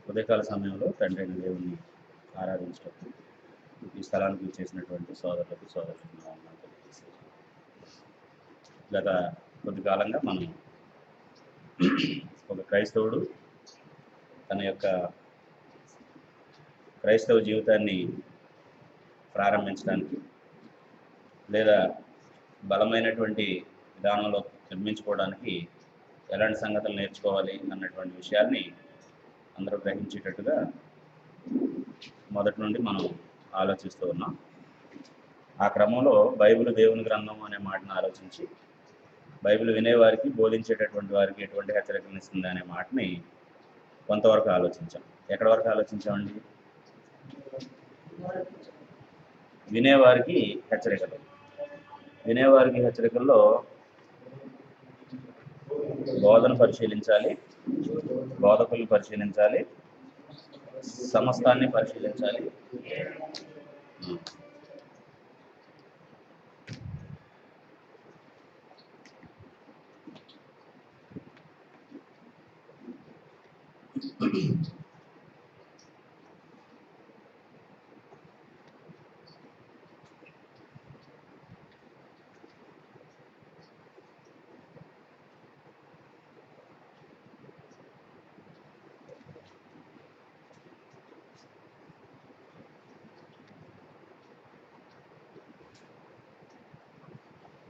ఉదయకాల సమయంలో తండ్రి అయిన దేవుణ్ణి ఆరాధించటప్పుడు ఈ స్థలానికి చేసినటువంటి సోదరులకు గత కొద్ది కాలంగా మనం ఒక క్రైస్తవుడు తన యొక్క క్రైస్తవ జీవితాన్ని ప్రారంభించడానికి లేదా బలమైనటువంటి విధానంలో నిర్మించుకోవడానికి ఎలాంటి సంగతులు నేర్చుకోవాలి అన్నటువంటి విషయాల్ని అందరూ గ్రహించేటట్టుగా మొదటి నుండి మనం ఆలోచిస్తూ ఉన్నాం. ఆ క్రమంలో బైబిల్ దేవుని గ్రంథం అనే మాటను ఆలోచించి బైబిల్ వినేవారికి బోధించేటటువంటి వారికి ఎటువంటి హెచ్చరికలు ఇస్తుంది అనే మాటని కొంతవరకు ఆలోచించాం. ఎక్కడి వరకు ఆలోచించామండి? వినేవారికి హెచ్చరికలు. వినేవారికి హెచ్చరికల్లో బోధన పరిశీలించాలి, బోధకులు పరిశీలించాలి, సమస్తాన్ని పరిశీలించాలి.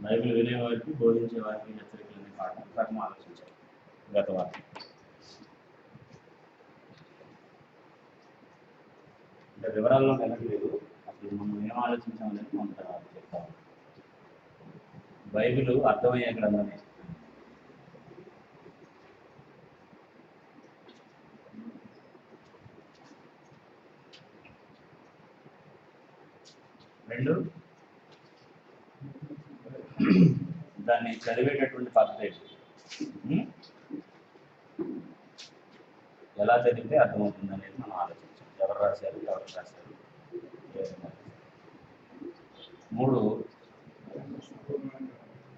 బైబిల్ వినేవారికి బోధించే వారికి హెచ్చరికలు అనే పాఠం సగం ఆలోచించాలి గత వారం. అంటే వివరాల్లో వెళ్ళట్లేదు, అసలు మనం ఏం ఆలోచించామనేది కొంత చెప్తాము. బైబిల్ అర్థమయ్యే గ్రంథమే. రెండు, దాన్ని చదివేటటువంటి పద్ధతి ఎలా చదివితే అర్థమవుతుంది అనేది మనం ఆలోచించాం. ఎవరు రాశారు. మూడు,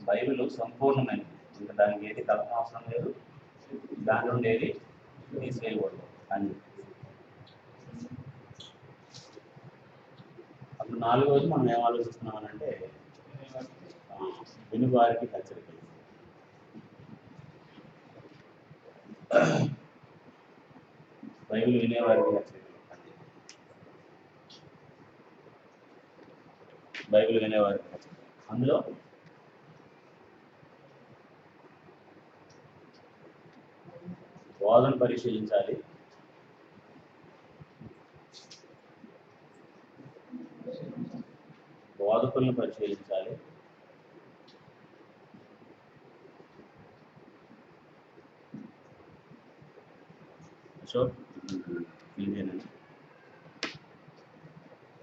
బైబిల్ సంపూర్ణమైనది, ఇంకా దానికి ఏది కల్పన అవసరం లేదు, దాని నుండి ఏది తీసివేయకూడదు అని. అప్పుడు నాలుగోది మనం ఏం ఆలోచిస్తున్నామనంటే వినువారికి హెచ్చరికలు. బైబిల్ వినేవారికి హెచ్చరికలు అంటే బైబిల్ వినేవారికి హెచ్చరికలు. అందులో బోధన పరిశీలించాలి, బోధకులను పరిశీలించాలి,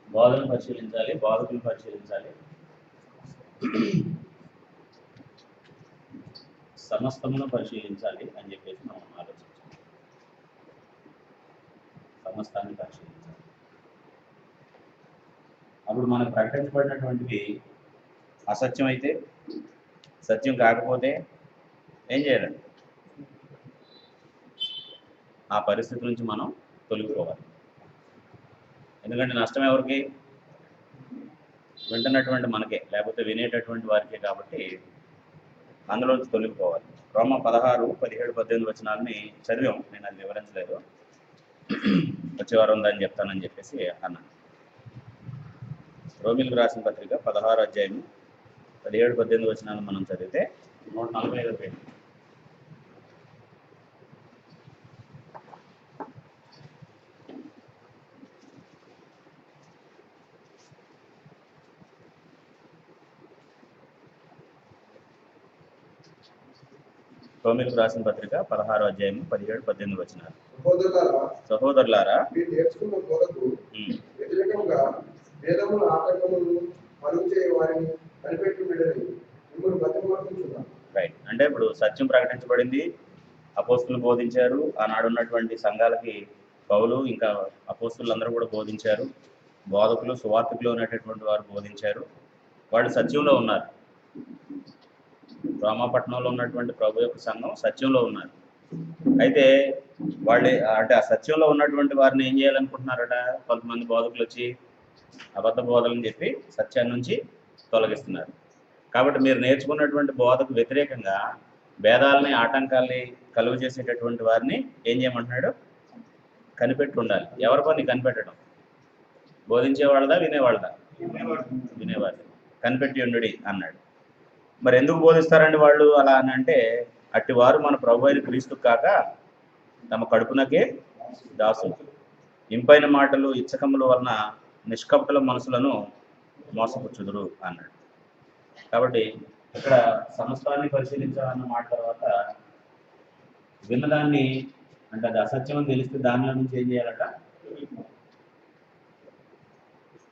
బోధన పరిశీలించాలి, బోధకులను పరిశీలించాలి, సమస్తమును పరిశీలించాలి అని చెప్పేసి మనం ఆలోచించాలి. సమస్తాన్ని పరిశీలించాలి. అప్పుడు మనకు ప్రకటించబడినటువంటివి అసత్యం అయితే, సత్యం కాకపోతే ఏం చేయాలండి? ఆ పరిస్థితి నుంచి మనం తొలగిపోవాలి. ఎందుకంటే నష్టం ఎవరికి? వింటున్నటువంటి మనకే, లేకపోతే వినేటటువంటి వారికే. కాబట్టి అందులోంచి తొలగిపోవాలి. రోమ 16, 17, 18 వచనాలని చదివాం. నేను అది వివరించలేదు, వచ్చే వారం ఉందని చెప్తానని చెప్పేసి అన్నాను. రోమిలకు రాసిన పత్రిక 16వ అధ్యాయం 17, 18 వచనాలను మనం చదివితే 145వ పేజీ. రోమిలకు రాసిన పత్రిక 16వ అధ్యాయం 17, 18 వచనాలు. సహోదరులారా, రైట్. అంటే ఇప్పుడు సత్యం ప్రకటించబడింది, అపోస్తులు బోధించారు. ఆనాడు ఉన్నటువంటి సంఘాలకి పౌలు ఇంకా అపోస్తులు అందరూ కూడా బోధించారు. బోధకులు, సువార్తికులు అనేటటువంటి వారు బోధించారు. వాళ్ళు సత్యంలో ఉన్నారు. రోమాపట్నంలో ఉన్నటువంటి ప్రభు యొక్క సంఘం సత్యంలో ఉన్నారు. అయితే వాళ్ళు అంటే ఆ సత్యంలో ఉన్నటువంటి వారిని ఏం చేయాలనుకుంటున్నారట, కొంతమంది బోధకులు వచ్చి అబద్ధ బోధలని చెప్పి సత్యాన్ని నుంచి తొలగిస్తున్నారు. కాబట్టి మీరు నేర్చుకున్నటువంటి బోధకు వ్యతిరేకంగా భేదాలని ఆటంకాల్ని కలుగు చేసేటటువంటి వారిని ఏం చేయమంటున్నాడు, కనిపెట్టి ఉండాలి. ఎవరి పని కనిపెట్టడం? బోధించేవాళ్ళదా వినేవాళ్ళదా? వినేవాళ్ళు. కనిపెట్టి ఉండుడి అన్నాడు. మరి ఎందుకు బోధిస్తారండి వాళ్ళు అలా అని అంటే, అట్టివారు మన ప్రభు అయిన క్రీస్తు కాక తమ కడుపునకే దాసులు, ఇంపైన మాటలు ఇచ్చకముల వలన నిష్కపటుల మనసులను మోసపుచ్చుదురు అన్నాడు. కాబట్టి ఇక్కడ సమస్తాన్ని పరిశీలించాలన్న మాట తర్వాత విన్నదాన్ని అంటే అది అసత్యం అని తెలిస్తే దానిలో నుంచి ఏం చేయాలట,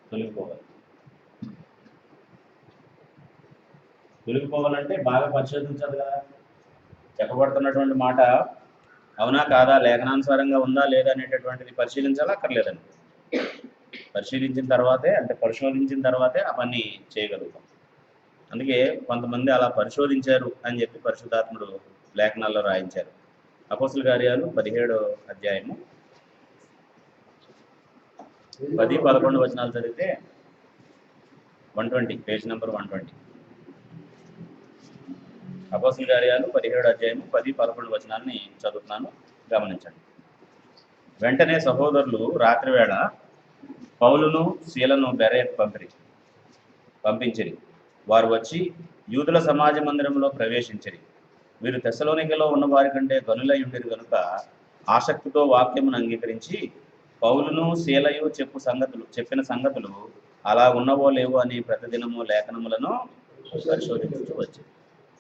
తొలగిపోవాలి. తొలగిపోవాలంటే బాగా పరిశోధించాలి కదా. చెప్పబడుతున్నటువంటి మాట అవునా కాదా, లేఖనానుసారంగా ఉందా లేదా అనేటటువంటిది పరిశీలించాలా అక్కర్లేదండి. పరిశీలించిన తర్వాతే అంటే పరిశోధించిన తర్వాతే అవన్నీ చేయగలుగుతాం. అందుకే కొంతమంది అలా పరిశోధించారు అని చెప్పి పరిశుద్ధాత్ముడు లేఖనాల్లో రాయించారు. అపోస్తుల కార్యాలు 17వ అధ్యాయము 10-11 వచనాలు చదివితే 120, పేజ్ నెంబర్ 120. అపోస్తుల కార్యాలు 17వ అధ్యాయము 10-11 వచనాలని చదువుతున్నాను, గమనించండి. వెంటనే సహోదరులు రాత్రివేళ పౌలును శీలను బెరయకు పంపించిరి. వారు వచ్చి యూదుల సమాజ మందిరంలో ప్రవేశించిరి. వీరు తెస్సలోనికలో ఉన్న వారి కంటే గనులై ఉండిరి కనుక ఆసక్తితో వాక్యమును అంగీకరించి పౌలును శీలయు చెప్పిన సంగతులు అలా ఉన్నవో లేవో అని ప్రతిదినము లేఖనములను పరిశోధించు వచ్చి.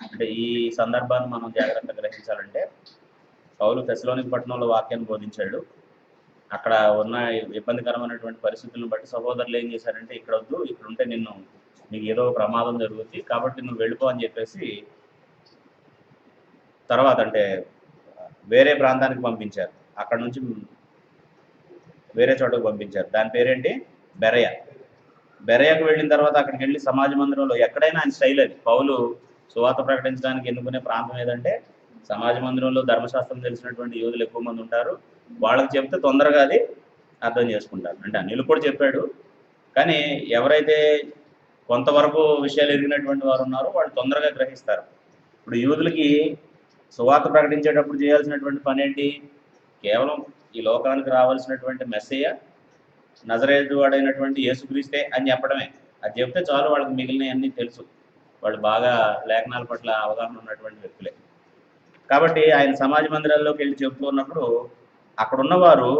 అంటే ఈ సందర్భాన్ని మనం జాగ్రత్తగా గ్రహించాలంటే, పౌలు తెస్సలోనిక పట్టణంలో వాక్యాన్ని బోధించాడు. అక్కడ ఉన్న ఇబ్బందికరమైనటువంటి పరిస్థితులను బట్టి సహోదరులు ఏం చేశారంటే, ఇక్కడ వద్దు, ఇక్కడ ఉంటే నీకు ఏదో ప్రమాదం జరుగుతుంది కాబట్టి నువ్వు వెళ్ళిపో అని చెప్పేసి తర్వాత అంటే వేరే ప్రాంతానికి పంపించారు. అక్కడ నుంచి వేరే చోటకు పంపించారు. దాని పేరేంటి, బెరయ. బెరయకు వెళ్ళిన తర్వాత అక్కడికి వెళ్ళి సమాజ మందిరంలో ఎక్కడైనా ఆయన స్టైల్ అది. పౌలు సువార్త ప్రకటించడానికి ఎన్నుకునే ప్రాంతం ఏదంటే సమాజ మందిరంలో ధర్మశాస్త్రం తెలిసినటువంటి యోధులు ఎక్కువ మంది ఉంటారు. వాళ్ళకి చెప్తే తొందరగా అది అర్థం చేసుకుంటారు. అంటే అనిల్ కూడా చెప్పాడు, కానీ ఎవరైతే కొంతవరకు విషయాలు ఎరిగినటువంటి వారు ఉన్నారో వాళ్ళు తొందరగా గ్రహిస్తారు. ఇప్పుడు యూదులకి సువార్త ప్రకటించేటప్పుడు చేయాల్సినటువంటి పని ఏంటి, కేవలం ఈ లోకానికి రావాల్సినటువంటి మెస్సయ్య నజరేతు వాడైనటువంటి యేసుక్రీస్తే అని చెప్పడమే. అది చెప్తే చాలు, వాళ్ళకి మిగిలినవన్నీ తెలుసు. వాళ్ళు బాగా లేఖనాల పట్ల అవగాహన ఉన్నటువంటి వ్యక్తులే. కాబట్టి ఆయన సమాజ మందిరాల్లోకి వెళ్ళి చెప్తూ ఉన్నప్పుడు అక్కడ ఉన్నవారు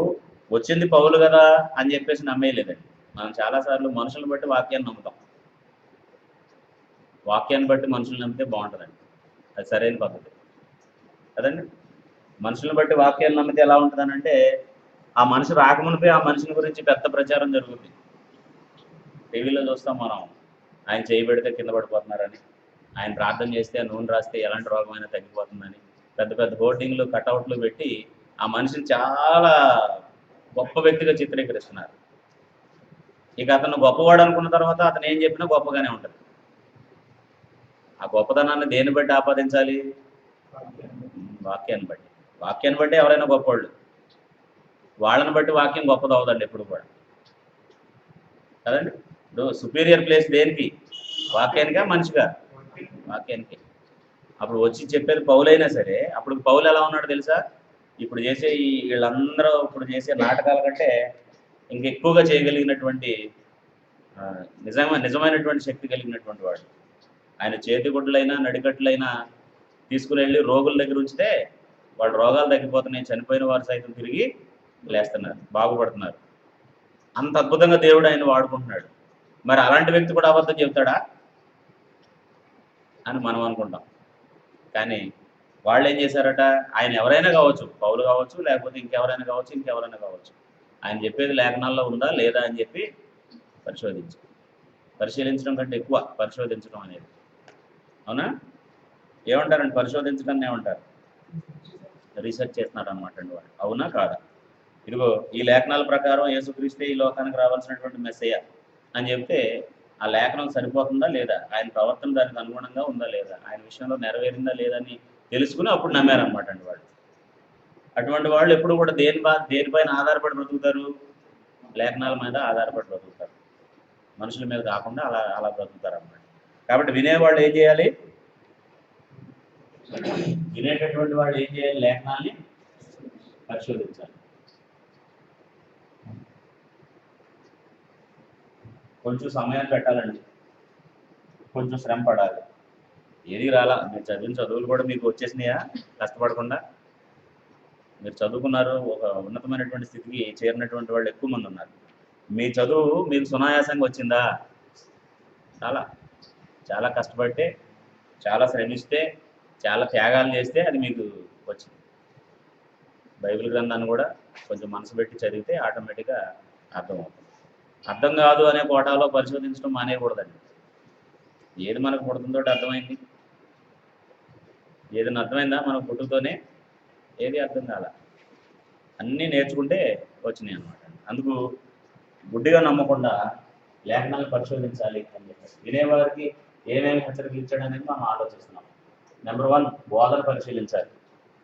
వచ్చింది పౌలు కదా అని చెప్పేసి నమ్మేయలేదండి. మనం చాలాసార్లు మనుషులను బట్టి వాక్యాన్ని నమ్ముతాం. వాక్యాన్ని బట్టి మనుషులు నమ్మితే బాగుంటుందండి, అది సరైన పద్ధతి కదండి. మనుషులను బట్టి వాక్యాన్ని నమ్మితే ఎలా ఉంటుందనంటే, ఆ మనిషి రాకమునిపై ఆ మనిషిని గురించి పెద్ద ప్రచారం జరుగుతుంది. టీవీలో చూస్తాం మనం, ఆయన చేయి పెడితే కింద పడిపోతున్నారని, ఆయన ప్రార్థన చేస్తే నూనె రాస్తే ఎలాంటి రోగమైనా తగ్గిపోతుందని పెద్ద పెద్ద హోర్డింగ్లు కటౌట్లు పెట్టి ఆ మనిషిని చాలా గొప్ప వ్యక్తిగా చిత్రీకరిస్తున్నారు. ఇక అతను గొప్పవాడు అనుకున్న తర్వాత అతను ఏం చెప్పినా గొప్పగానే ఉంటుంది. ఆ గొప్పతనాన్ని దేన్ని బట్టి ఆపాదించాలి, వాక్యాన్ని బట్టి. వాక్యాన్ని బట్టి ఎవరైనా గొప్పవాళ్ళు, వాళ్ళని బట్టి వాక్యం గొప్పది అవదండి ఎప్పుడు కూడా కదండి. ఇప్పుడు సుపీరియర్ ప్లేస్ దేనికి, వాక్యానికా మనిషిగా? వాక్యానికి. అప్పుడు వచ్చి చెప్పేది పౌలైనా సరే, అప్పుడు పౌలు ఎలా ఉన్నాడు తెలుసా, ఇప్పుడు చేసే వీళ్ళందరూ ఇప్పుడు చేసే నాటకాల కంటే ఇంకెక్కువగా చేయగలిగినటువంటి నిజమైనటువంటి శక్తి కలిగినటువంటి వాడు. ఆయన చేతిగుడ్డలైనా నడికట్లైనా తీసుకుని వెళ్ళి రోగుల దగ్గర ఉంచితే వాళ్ళ రోగాలు తగ్గిపోతున్నాయి, చనిపోయిన వారు సైతం తిరిగి లేస్తున్నారు, బాగుపడుతున్నారు. అంత అద్భుతంగా దేవుడు ఆయన వాడుకుంటున్నాడు. మరి అలాంటి వ్యక్తి కూడా అబద్ధం చెప్తాడా అని మనం అనుకుంటాం. కానీ వాళ్ళు ఏం చేశారట, ఆయన ఎవరైనా కావచ్చు, పౌలు కావచ్చు, లేకపోతే ఇంకెవరైనా కావచ్చు, ఆయన చెప్పేది లేఖనాల్లో ఉందా లేదా అని చెప్పి పరిశీలించడం కంటే ఎక్కువ పరిశోధించడం అనేది. అవునా? ఏమంటారండి పరిశోధించడం ఏమంటారు? రీసెర్చ్ చేస్తున్నాడు అనమాట అండి వాడు. అవునా కాదా? ఇదిగో ఈ లేఖనాల ప్రకారం యేసుక్రీస్తే ఈ లోకానికి రావాల్సినటువంటి మెస్సయ్య అని చెప్తే ఆ లేఖనం సరిపోతుందా లేదా, ఆయన ప్రవర్తన దానికి అనుగుణంగా ఉందా లేదా, ఆయన విషయంలో నెరవేరిందా లేదా అని తెలుసుకుని అప్పుడు నమ్మారనమాట అండి వాళ్ళు. అటువంటి వాళ్ళు ఎప్పుడు కూడా దేనిపైన ఆధారపడి బ్రతుకుతారు? లేఖనాల మీద ఆధారపడి బ్రతుకుతారు. మనుషుల మీద కాకుండా అలా అలా బ్రతుకుతారు అన్నమాట. కాబట్టి వినేవాళ్ళు ఏం చేయాలి? వినేటటువంటి వాళ్ళు ఏం చేయాలి? లేఖనాల్ని పరిశోధించాలి. కొంచెం సమయం పెట్టాలండి, కొంచెం శ్రమ పడాలి. ఏది రాలా, మీరు చదివిన చదువులు కూడా మీకు వచ్చేసినాయా కష్టపడకుండా? మీరు చదువుకున్నారు, ఒక ఉన్నతమైనటువంటి స్థితికి చేరినటువంటి వాళ్ళు ఎక్కువ మంది ఉన్నారు. మీ చదువు మీకు సునాయాసంగా వచ్చిందా? చాలా చాలా కష్టపడితే, చాలా శ్రమిస్తే, చాలా త్యాగాలు చేస్తే అది మీకు వచ్చింది. బైబిల్ గ్రంథాన్ని కూడా కొంచెం మనసు పెట్టి చదివితే ఆటోమేటిక్గా అర్థమవుతుంది. అర్థం కాదు అనే కోటాలో పరిశోధించడం మానేయకూడదండి. ఏది మనకు పుడుతుందో అర్థమైంది, ఏదైనా అర్థమైందా మనకు పుట్టుతోనే? ఏది అర్థం కాల, అన్నీ నేర్చుకుంటే వచ్చినాయి అన్నమాట. అందుకు గుడ్డిగా నమ్మకుండా లేఖనాలు పరిశోధించాలి అని చెప్పేసి వినేవారికి ఏమేమి హెచ్చరికలు ఇచ్చాడు అనేది మనం ఆలోచిస్తున్నాం. నెంబర్ 1, బోధన పరిశీలించాలి.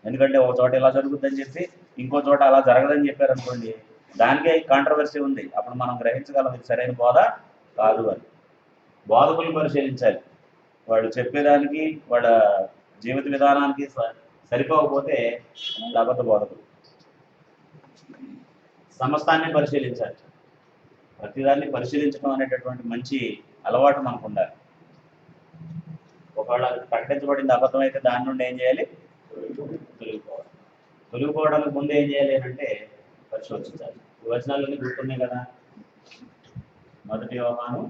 ఎందుకంటే ఒక చోట ఇలా జరుగుతుందని చెప్పి ఇంకో చోట అలా జరగదని చెప్పారు అనుకోండి, దానికే కాంట్రవర్సీ ఉంది. అప్పుడు మనం గ్రహించగలం ఇది సరైన బోధ కాదు అని. బోధకులు పరిశీలించాలి. వాళ్ళు చెప్పేదానికి వాళ్ళ జీవిత విధానానికి సరిపోకపోతే అబద్ధ బోధకులు. సమస్తాన్ని పరిశీలించాలి. ప్రతిదాన్ని పరిశీలించడం అనేటటువంటి మంచి అలవాటు మనకు ఉండాలి. ఒకవేళ ప్రకటించబడింది అబద్ధం అయితే దాని నుండి ఏం చేయాలి? తొలగిపోవాలి. తొలగిపోవడానికి ముందు ఏం చేయాలి అంటే పరిశోధించాలి. ఈ వచనాలన్నీ గుర్తున్నాయి కదా. 1 యోహాను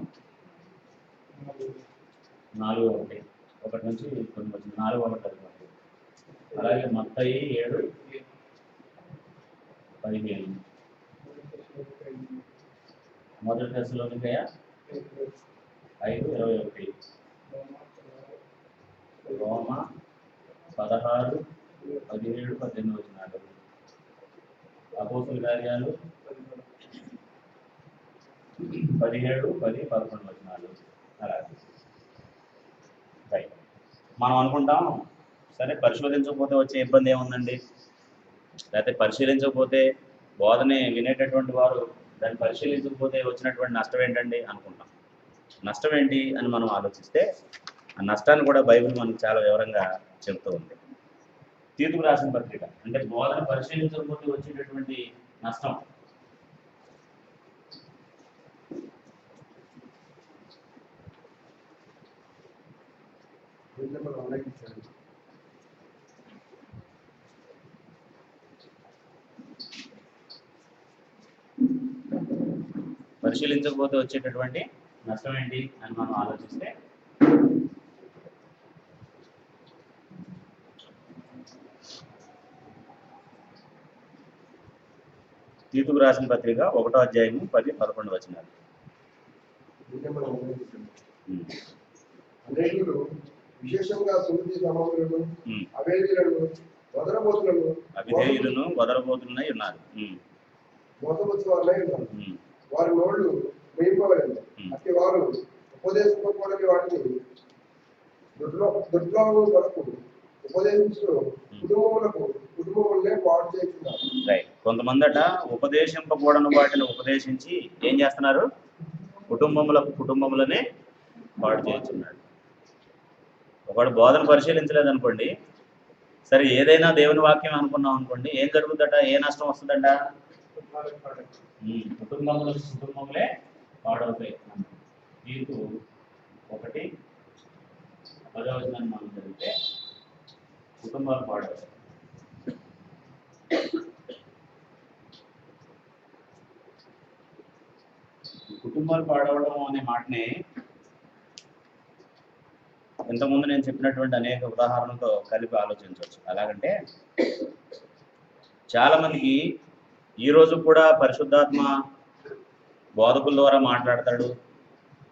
4:1 1 నుంచి కొన్ని వచ్చింది. 4:1 అలాగే మత్తయి 7:15 1 తెస్సలోనికయ 5:21 రోమా 16:17-18 వచనాలు అపోస్తుల కార్యాలు 17:10-11 వచనాలు. అలాగే రైట్. మనం అనుకుంటాం సరే పరిశోధించకపోతే వచ్చే ఇబ్బంది ఏముందండి, లేకపోతే పరిశీలించకపోతే బోధనే వినేటటువంటి వారు దాన్ని పరిశీలించకపోతే వచ్చినటువంటి నష్టం ఏంటండి అనుకుంటాం. నష్టం ఏంటి అని మనం ఆలోచిస్తే ఆ నష్టాన్ని కూడా బైబిల్ మనకు చాలా వివరంగా చెబుతూ ఉంది. తీతుకు రాసిన పత్రిక అంటే బోధన పరిశీలించకపోతే వచ్చేటటువంటి నష్టం. పరిశీలించకపోతే వచ్చేటటువంటి నష్టం ఏంటి అని మనం ఆలోచిస్తే తీతుకు రాసిన పత్రిక 1వ అధ్యాయము 10-11 వచనాలు. విశేషంగా సున్నతి సమానులను అవేదిలను అవిధేయులను వదలబోతున్నై ఉన్నారు. మోసపుచ్చువారులై ఉన్నారు. వారి నోళ్ళు వేయింపబడింది. అట్టి వారు ఉపదేశింపకూడని వాటిని దుర్లోభం వరకు ఉపదేశించు కుటుంబములనే పాడు చేస్తున్నారు. కొంతమందట ఉపదేశింపకూడని వాటిని ఉపదేశించి ఏం చేస్తున్నారు? కుటుంబములనే పాడు చేస్తున్నాడు. ఒకడు బోధన పరిశీలించలేదనుకోండి, సరే ఏదైనా దేవుని వాక్యం అనుకున్నాం అనుకోండి, ఏం జరుగుతుందట? ఏ నష్టం వస్తుందట? కుటుంబములే పాడవుతాయి. తీర్పు 1:10 మనం చదివితే కుటుంబాలు పాడవుతాయి. కుటుంబాలు పాడవడం అనే మాటని ఇంతకుముందు నేను చెప్పినటువంటి అనేక ఉదాహరణలతో కలిపి ఆలోచించవచ్చు. ఎలాగంటే చాలామందికి ఈరోజు కూడా పరిశుద్ధాత్మ బోధకుల ద్వారా మాట్లాడతాడు,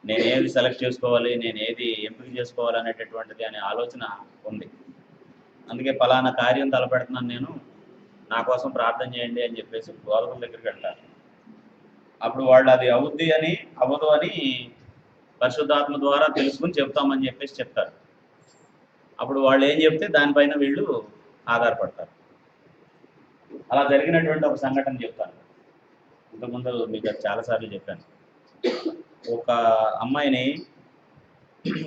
నేను ఏది సెలెక్ట్ చేసుకోవాలి, నేను ఏది ఎంపిక చేసుకోవాలి అనేటటువంటిది అనే ఆలోచన ఉంది. అందుకే ఫలానా కార్యం తలపెడుతున్నాను నేను, నా కోసం ప్రార్థన చేయండి అని చెప్పేసి బోధకుల దగ్గరికి వెళ్తారు. అప్పుడు వాళ్ళు అది అవుద్ది అని అవ్వదు అని పరిశుద్ధాత్మ ద్వారా తెలుసుకుని చెప్తామని చెప్పేసి చెప్తారు. అప్పుడు వాళ్ళు ఏం చెప్తే దానిపైన వీళ్ళు ఆధారపడతారు. అలా జరిగినటువంటి ఒక సంఘటన చెప్తాను. ఇంతకుముందు మీకు అది చాలాసార్లు చెప్పాను. ఒక అమ్మాయిని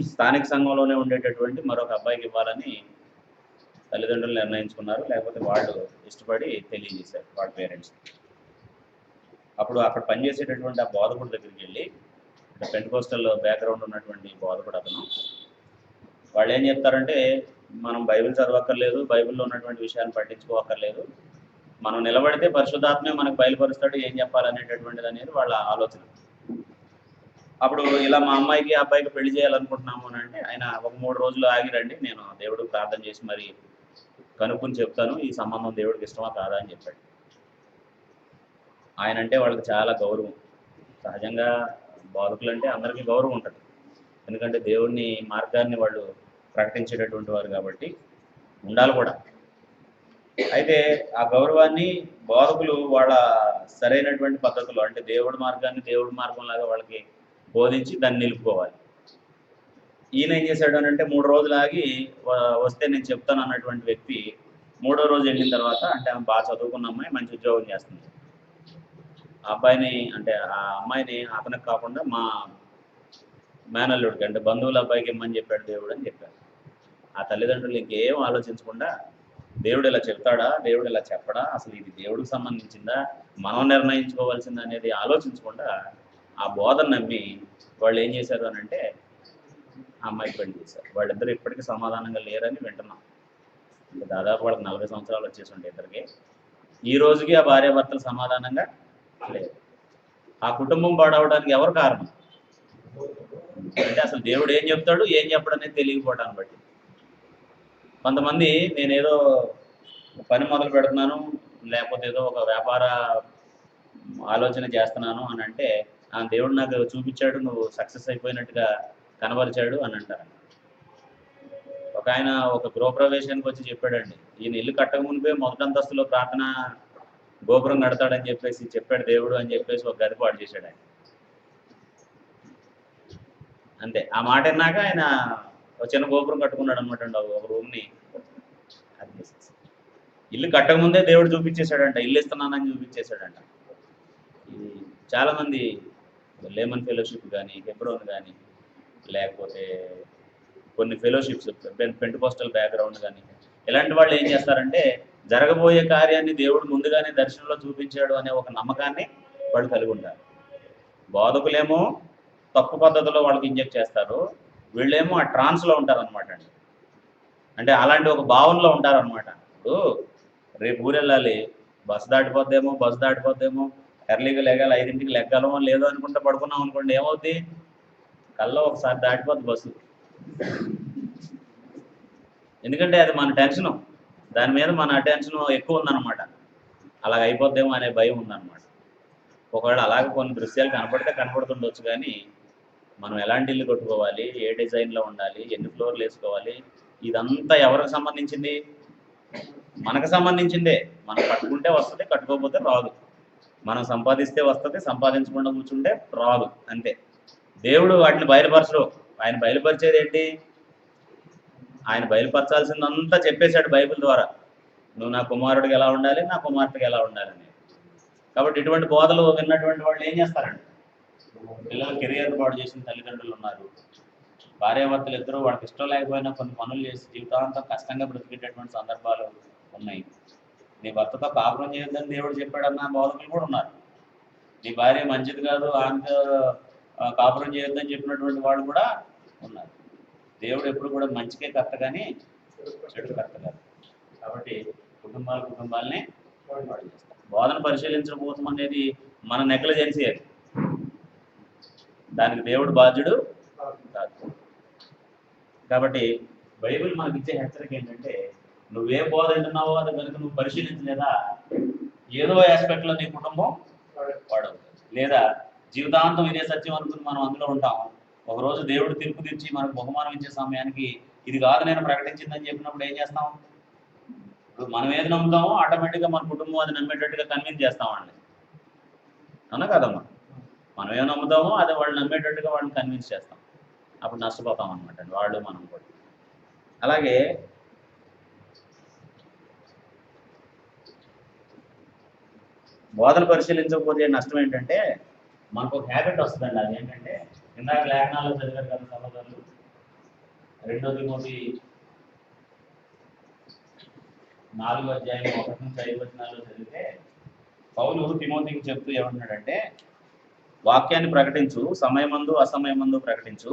స్థానిక సంఘంలోనే ఉండేటటువంటి మరొక అబ్బాయికి ఇవ్వాలని తల్లిదండ్రులు నిర్ణయించుకున్నారు, లేకపోతే వాళ్ళు ఇష్టపడి తెలియజేశారు వాళ్ళ పేరెంట్స్. అప్పుడు అక్కడ పనిచేసేటటువంటి ఆ బోధకుడి దగ్గరికి వెళ్ళి, పెంటకోస్టల్ బ్యాక్గ్రౌండ్ ఉన్నటువంటి బోధకుడు అతను, వాళ్ళు ఏం చెప్తారంటే, మనం బైబిల్ చదవక్కర్లేదు, బైబిల్లో ఉన్నటువంటి విషయాన్ని పట్టించుకోవక్కర్లేదు, మనం నిలబడితే పరిశుద్ధాత్మే మనకు బయలుపరుస్తాడు ఏం చెప్పాలనేటటువంటిది అనేది వాళ్ళ ఆలోచన. అప్పుడు ఇలా మా అమ్మాయికి అబ్బాయికి పెళ్లి చేయాలనుకుంటున్నాము అని అంటే, ఆయన ఒక 3 రోజులు ఆగిరండి, నేను దేవుడికి ప్రార్థన చేసి మరి కనుక్కుని చెప్తాను ఈ సంబంధం దేవుడికి ఇష్టమా కాదా అని చెప్పాడు. ఆయన అంటే వాళ్ళకి చాలా గౌరవం. సహజంగా బాధకులు అంటే అందరికీ గౌరవం ఉంటుంది, ఎందుకంటే దేవుడిని మార్గాన్ని వాళ్ళు ప్రకటించేటటువంటి వారు కాబట్టి ఉండాలి కూడా. అయితే ఆ గౌరవాన్ని బోధకులు వాళ్ళ సరైనటువంటి పద్ధతులు, అంటే దేవుడి మార్గాన్ని దేవుడి మార్గంలాగా వాళ్ళకి బోధించి దాన్ని నిలుపుకోవాలి. ఈయన ఏం చేశాడు అని అంటే, 3 రోజులు ఆగి వస్తే నేను చెప్తాను అన్నటువంటి వ్యక్తి 3వ రోజు వెళ్ళిన తర్వాత, అంటే ఆమె బాగా చదువుకున్న అమ్మాయి, మంచి ఉద్యోగం చేస్తుంది, ఆ అబ్బాయిని అంటే ఆ అమ్మాయిని అతనికి కాకుండా మా మేనల్లుడికి అంటే బంధువుల అబ్బాయికి ఇమ్మని చెప్పాడు దేవుడు అని చెప్పారు. ఆ తల్లిదండ్రులు ఇంకేం ఆలోచించకుండా, దేవుడు ఇలా చెప్తాడా, దేవుడు ఇలా చెప్పడా, అసలు ఇది దేవుడికి సంబంధించిందా, మనం నిర్ణయించుకోవాల్సిందా అనేది ఆలోచించకుండా ఆ బోధన నమ్మి వాళ్ళు ఏం చేశారు అని అంటే ఆ అమ్మాయికి పెళ్లి చేశారు. వాళ్ళిద్దరు ఇప్పటికీ సమాధానంగా లేరని వింటున్నాం. దాదాపు వాళ్ళకి 40 సంవత్సరాలు వచ్చేసి ఉంటాయి ఇద్దరికి. ఈ రోజుకి ఆ భార్యాభర్తలు సమాధానంగా లేదు. ఆ కుటుంబం పాడవడానికి ఎవరు కారణం అంటే, అసలు దేవుడు ఏం చెప్తాడు ఏం చెప్పడనేది తెలియకపోవటాన్ని బట్టి. కొంతమంది నేనేదో పని మొదలు పెడుతున్నాను, లేకపోతే ఏదో ఒక వ్యాపార ఆలోచన చేస్తున్నాను అని అంటే, ఆ దేవుడు నాకు చూపించాడు, నువ్వు సక్సెస్ అయిపోయినట్టుగా కనబరిచాడు అని అంటారు. ఒక ఆయన ఒక గృహప్రవేశానికి వచ్చి చెప్పాడండి, ఈయన ఇల్లు కట్టక మునిపే మొదటి అంతస్తులో ప్రార్థన గోపురం కడతాడని చెప్పేసి చెప్పాడు దేవుడు అని చెప్పేసి ఒక గది పాడు చేశాడు ఆయన. అంతే, ఆ మాట విన్నాక ఆయన ఒక చిన్న గోపురం కట్టుకున్నాడు అనమాట అండి, ఒక రూమ్ని. అది చేసేసి ఇల్లు కట్టక ముందే దేవుడు చూపించేశాడంట, ఇల్లు ఇస్తున్నానని చూపించేశాడంట. ఇది చాలామంది లేమన్ ఫెలోషిప్ కానీ, హెబ్రోన్ కానీ, లేకపోతే కొన్ని ఫెలోషిప్స్ పెంటకోస్టల్ బ్యాక్గ్రౌండ్ కానీ, ఇలాంటి వాళ్ళు ఏం చేస్తారంటే, జరగబోయే కార్యాన్ని దేవుడు ముందుగానే దర్శనంలో చూపించాడు అనే ఒక నమ్మకాన్ని వాళ్ళు కలిగి ఉంటారు. బోధకులేమో తప్పు పద్ధతిలో వాళ్ళకి ఇంజెక్ట్ చేస్తారు, వీళ్ళేమో ఆ ట్రాన్స్లో ఉంటారనమాట అండి. అంటే అలాంటి ఒక భావనలో ఉంటారనమాట. ఇప్పుడు రేపు ఊరు వెళ్ళాలి, బస్సు దాటిపోద్దేమో, ఎర్లీగా లెగాలి, 5ంటికి లెగ్గాలమో లేదో అనుకుంటే పడుకున్నాం అనుకోండి, ఏమవుద్ది, కల్లో ఒకసారి దాటిపోద్ది బస్సు. ఎందుకంటే అది మన టెన్షను, దాని మీద మన అటెన్షన్ ఎక్కువ ఉందన్నమాట. అలాగ అయిపోద్దేమో అనే భయం ఉందన్నమాట. ఒకవేళ అలాగే కొన్ని దృశ్యాలు కనపడుతుండొచ్చు, కానీ మనం ఎలాంటి ఇల్లు కట్టుకోవాలి, ఏ డిజైన్లో ఉండాలి, ఎన్ని ఫ్లోర్లు వేసుకోవాలి, ఇదంతా ఎవరికి సంబంధించింది, మనకు సంబంధించిందే. మనం కట్టుకుంటే వస్తుంది, కట్టుకోకపోతే రాదు. మనం సంపాదిస్తే వస్తుంది, సంపాదించకుండా కూర్చుంటే రాదు, అంతే. దేవుడు వాటిని బయలుపరచడు. ఆయన బయలుపరిచేది ఏంటి, ఆయన బయలుపరచాల్సిందంతా చెప్పేశాడు బైబిల్ ద్వారా. నువ్వు నా కుమారుడికి ఎలా ఉండాలి, నా కుమార్తెకి ఎలా ఉండాలని. కాబట్టి ఇటువంటి బోధలు విన్నటువంటి వాళ్ళు ఏం చేస్తారండి, పిల్లల కెరియర్ పాడు చేసిన తల్లిదండ్రులు ఉన్నారు. భార్యాభర్తలు ఇద్దరు వాళ్ళకి ఇష్టం లేకపోయినా కొన్ని పనులు చేసి జీవితాంతం కష్టంగా బ్రతికేటటువంటి సందర్భాలు ఉన్నాయి. నీ భర్తతో కాపురం చేయొద్దని దేవుడు చెప్పాడన్న బోధకులు కూడా ఉన్నారు. నీ భార్య మంచిది కాదు, ఆమెతో కాపురం చేయొద్దని చెప్పినటువంటి వాళ్ళు కూడా ఉన్నారు. దేవుడు ఎప్పుడు కూడా మంచికే కర్త కానీ చెడు కర్త కాదు. కాబట్టి కుటుంబాలనే పాడు చేస్తాం. బోధన పరిశీలించకపోవడం అనేది మన నెగ్లిజెన్సీ, అది దానికి దేవుడు బాధ్యుడు కాదు. కాబట్టి బైబిల్ మనకి ఇచ్చే హెచ్చరిక ఏంటంటే, నువ్వే బోధ వింటున్నావో అది కనుక నువ్వు పరిశీలించలేదా, ఏదో ఆస్పెక్ట్లో నీ కుటుంబం పాడవుతుంది. లేదా జీవితాంతం ఇదే సత్యం అనుకుని మనం అందులో ఉంటాం. ఒకరోజు దేవుడు తీర్పు తీర్చి మనకు బహుమానం ఇచ్చే సమయానికి ఇది కాదు నేను ప్రకటించిందని చెప్పినప్పుడు ఏం చేస్తాం, ఇప్పుడు మనం ఏది నమ్ముతామో ఆటోమేటిక్గా మన కుటుంబం అది నమ్మేటట్టుగా కన్విన్స్ చేస్తామండి, అవునా కదమ్మా. మనం ఏం నమ్ముతామో అది వాళ్ళు నమ్మేటట్టుగా వాళ్ళని కన్విన్స్ చేస్తాం. అప్పుడు నష్టపోతాం అనమాట అండి, వాళ్ళు మనం కూడా. అలాగే బోధన పరిశీలించకపోతే నష్టం ఏంటంటే మనకు ఒక హ్యాబిట్ వస్తుందండి. అది ఏంటంటే ఇందాక లేఖనాల్లో చదివారు కదా సహోదరులు, 2 తిమోతి 4:1-5 చదివితే పౌలు తిమోతికి చెప్తూ ఏమంటున్నాడంటే, వాక్యాన్ని ప్రకటించు, సమయమందు అసమయమందు ప్రకటించు.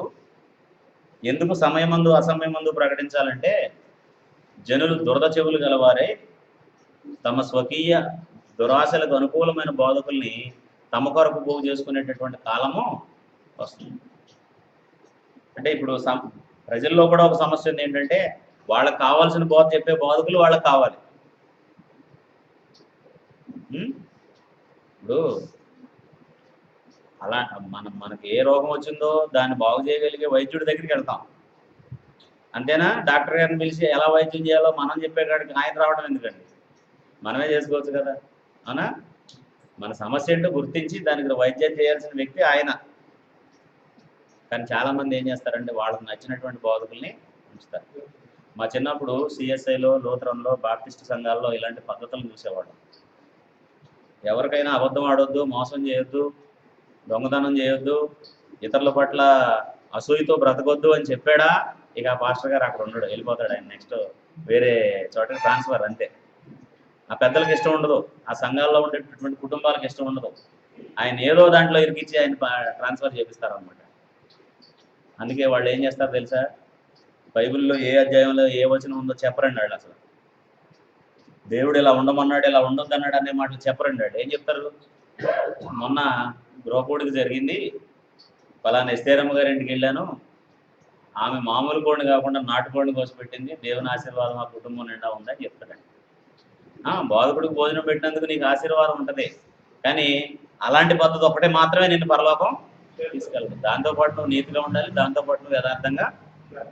ఎందుకు సమయమందు అసమయమందు ప్రకటించాలంటే జనులు దురద చెవులు గలవారే తమ స్వకీయ దురాశలకు అనుకూలమైన బోధకుల్ని తమ కొరకు పోగు చేసుకునేటటువంటి కాలము వస్తుంది. అంటే ఇప్పుడు ప్రజల్లో కూడా ఒక సమస్య ఉంది ఏంటంటే వాళ్ళకి కావాల్సిన బోధ చెప్పే బోధకులు వాళ్ళకి కావాలి. ఇప్పుడు అలా మనకి ఏ రోగం వచ్చిందో దాన్ని బాగు చేయగలిగే వైద్యుడి దగ్గరికి వెళ్తాం, అంతేనా? డాక్టర్ గారిని పిలిచి ఎలా వైద్యం చేయాలో మనం చెప్పేకాడికి ఆయన రావడం ఎందుకండి, మనమే చేసుకోవచ్చు కదా, అవునా? మన సమస్య ఏంటో గుర్తించి దానికి వైద్యం చేయాల్సిన వ్యక్తి ఆయన. కానీ చాలామంది ఏం చేస్తారంటే వాళ్ళకి నచ్చినటువంటి బోధకుల్ని ఉంచుతారు. మా చిన్నప్పుడు సిఎస్ఐలో, లూథరన్లో, బాప్టిస్ట్ సంఘాల్లో ఇలాంటి పద్ధతులను చూసేవాళ్ళం. ఎవరికైనా అబద్ధం ఆడొద్దు, మోసం చేయొద్దు, దొంగతనం చేయొద్దు, ఇతరుల పట్ల అసూయతో బ్రతకొద్దు అని చెప్పాడా ఇక పాస్టర్ గారు అక్కడ ఉండడు, వెళ్ళిపోతాడు ఆయన నెక్స్ట్ వేరే చోటకి ట్రాన్స్ఫర్, అంతే. ఆ పెద్దలకు ఇష్టం ఉండదు, ఆ సంఘాల్లో ఉండేటటువంటి కుటుంబాలకు ఇష్టం ఉండదు, ఆయన ఏదో దాంట్లో ఇరికిచ్చి ఆయన ట్రాన్స్ఫర్ చేపిస్తారనమాట. అందుకే వాళ్ళు ఏం చేస్తారు తెలుసా, బైబిల్లో ఏ అధ్యాయంలో ఏ వచనం ఉందో చెప్పరండి వాళ్ళు. అసలు దేవుడు ఇలా ఉండమన్నాడు, ఇలా ఉండొద్దు అన్నాడు అనే మాటలు చెప్పరండి వాళ్ళు. ఏం చెప్తారు, మొన్న గృహపూడికి జరిగింది, ఫలానా ఎస్తేరమ్మ గారి ఇంటికి వెళ్ళాను, ఆమె మామూలు కోడిని కాకుండా నాటుకోడిని కోసి పెట్టింది, దేవుని ఆశీర్వాదం ఆ కుటుంబం నిండా ఉందని చెప్తాడండి. బోధకుడికి భోజనం పెట్టినందుకు నీకు ఆశీర్వాదం ఉంటుంది, కానీ అలాంటి పద్ధతి ఒకటే మాత్రమే నిన్ను పరలోకం తీసుకెళ్ళదు. దాంతోపాటు నువ్వు నీతిగా ఉండాలి, దాంతోపాటు నువ్వు యథార్థంగా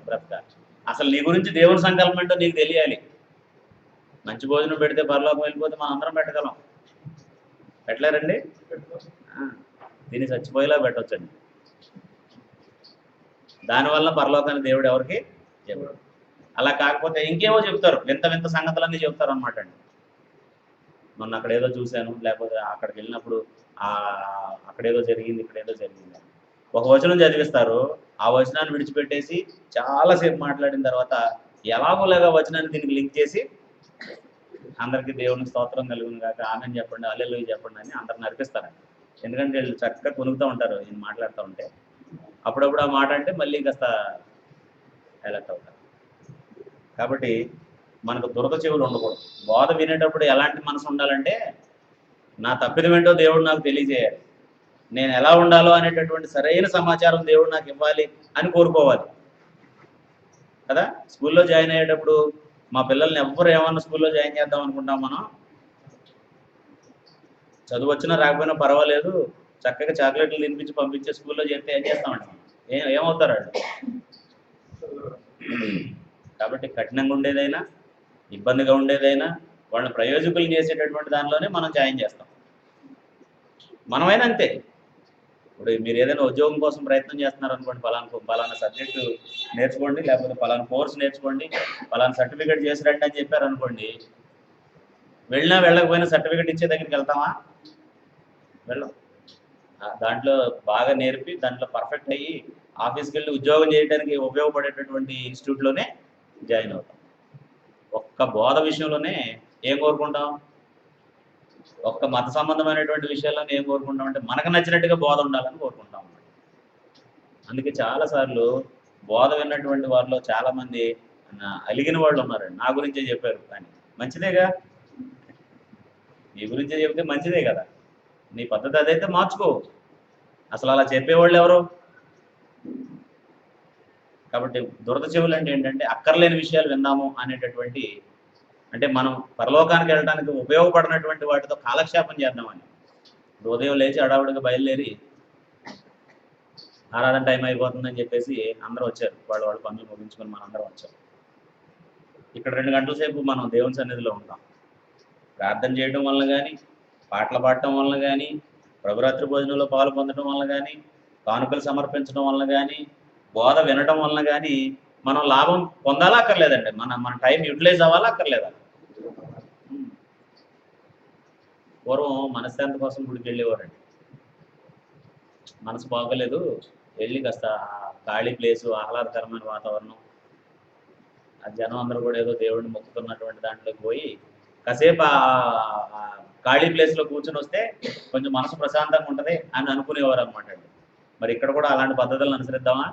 బ్రతకాలి. అసలు నీ గురించి దేవుని సంకల్పం ఏంటో నీకు తెలియాలి. మంచి భోజనం పెడితే పరలోకం వెళ్ళిపోతే మనం అందరం పెట్టగలం, పెట్టలేరండి? దీన్ని చచ్చిపోయేలా పెట్టవచ్చండి. దానివల్ల పరలోకాన్ని దేవుడు ఎవరికి చెప్పడు. అలా కాకపోతే ఇంకేమో చెప్తారు, వింత వింత సంగతులన్నీ చెప్తారు అనమాట అండి. మొన్న అక్కడ ఏదో చూశాను, లేకపోతే అక్కడికి వెళ్ళినప్పుడు అక్కడేదో జరిగింది, ఇక్కడేదో జరిగింది. ఒక వచనం చదివిస్తారు, ఆ వచనాన్ని విడిచిపెట్టేసి చాలాసేపు మాట్లాడిన తర్వాత ఎలాగోలాగా వచనాన్ని దీనికి లింక్ చేసి అందరికీ దేవుని స్తోత్రం కలుగును కాక, ఆమెను చెప్పండి, హల్లెలూయా చెప్పండి అని అందరు నడిపిస్తారండి. ఎందుకంటే వీళ్ళు చక్కగా కొనుగుతూ ఉంటారు ఈయన మాట్లాడుతూ ఉంటే. అప్పుడప్పుడు ఆ మాట అంటే మళ్ళీ కాస్త ఎలక్ట్ అవుతారు. కాబట్టి మనకు దురద చెవులు ఉండకూడదు. బోధ వినేటప్పుడు ఎలాంటి మనసు ఉండాలంటే, నా తప్పిదం ఏంటో దేవుడు నాకు తెలియజేయాలి, నేను ఎలా ఉండాలో అనేటటువంటి సరైన సమాచారం దేవుడు నాకు ఇవ్వాలి అని కోరుకోవాలి కదా. స్కూల్లో జాయిన్ అయ్యేటప్పుడు మా పిల్లల్ని ఎవ్వరు ఏమన్నా స్కూల్లో జాయిన్ చేద్దాం అనుకుంటాం మనం, చదువు వచ్చినా రాకపోయినా పర్వాలేదు, చక్కగా చాక్లెట్లు తినిపించి పంపించే స్కూల్లో చేస్తే ఏం చేస్తామండి మనం, ఏమవుతారు వాళ్ళు? కాబట్టి కఠినంగా ఉండేదైనా, ఇబ్బందిగా ఉండేదైనా వాళ్ళని ప్రయోజకులు చేసేటటువంటి దానిలోనే మనం జాయిన్ చేస్తాం. మనమైనా అంతే. ఇప్పుడు మీరు ఏదైనా ఉద్యోగం కోసం ప్రయత్నం చేస్తున్నారు అనుకోండి, పలానా సబ్జెక్టు నేర్చుకోండి, లేకపోతే పలానా కోర్స్ నేర్చుకోండి, పలానా సర్టిఫికేట్ చేసి రండి అని చెప్పారు అనుకోండి, వెళ్ళినా వెళ్ళకపోయినా సర్టిఫికేట్ ఇచ్చే దగ్గరికి వెళ్తామా? వెళ్ళం. దాంట్లో బాగా నేర్పి దాంట్లో పర్ఫెక్ట్ అయ్యి ఆఫీస్కి వెళ్ళి ఉద్యోగం చేయడానికి ఉపయోగపడేటటువంటి ఇన్స్టిట్యూట్లోనే జాయిన్ అవుతాం. ఒక్క బోధ విషయంలోనే ఏం కోరుకుంటాం, ఒక్క మత సంబంధమైనటువంటి విషయాల్లోనే ఏం కోరుకుంటాం అంటే మనకు నచ్చినట్టుగా బోధ ఉండాలని కోరుకుంటాం. అందుకే చాలాసార్లు బోధ విన్నటువంటి వారిలో చాలామంది అలిగిన వాళ్ళు ఉన్నారండి. నా గురించే చెప్పారు, కానీ మంచిదేగా, నీ గురించే చెప్తే మంచిదే కదా, నీ పద్ధతి అదైతే మార్చుకో. అసలు అలా చెప్పేవాళ్ళు ఎవరు? కాబట్టి దురద చెవులు అంటే ఏంటంటే అక్కర్లేని విషయాలు విన్నాము అనేటటువంటి, అంటే మనం పరలోకానికి వెళ్ళడానికి ఉపయోగపడినటువంటి వాటితో కాలక్షేపం చేద్దామని. ఉదయం లేచి అడావుడిగా బయలుదేరి ఆరాధన టైం అయిపోతుందని చెప్పేసి అందరూ వచ్చారు, వాళ్ళ పనులు ముగించుకొని మనం అందరం వచ్చాం. ఇక్కడ 2 గంటల సేపు మనం దేవుని సన్నిధిలో ఉంటాం. ప్రార్థన చేయడం వల్ల కానీ, పాటలు పాడటం వల్ల కానీ, ప్రభురాత్రి భోజనంలో పాలు పొందడం వల్ల కానీ, కానుకలు సమర్పించడం వల్ల కానీ, బోధ వినడం వలన కానీ మనం లాభం పొందాలా అక్కర్లేదండి, మన మన టైం యూటిలైజ్ అవ్వాలా అక్కర్లేదా? పూర్వం మనశ్శాంతి కోసం గుడికి వెళ్ళేవారండి. మనసు బాగోలేదు, వెళ్ళి కాస్త ఖాళీ ప్లేసు, ఆహ్లాదకరమైన వాతావరణం, ఆ జనం అందరూ కూడా ఏదో దేవుడిని మొక్కుతున్నటువంటి దాంట్లోకి పోయి కాసేపు ఆ ఖాళీ ప్లేస్లో కూర్చొని వస్తే కొంచెం మనసు ప్రశాంతంగా ఉంటుంది అని అనుకునేవారు అనమాట అండి. మరి ఇక్కడ కూడా అలాంటి పద్ధతులను అనుసరిద్దామా?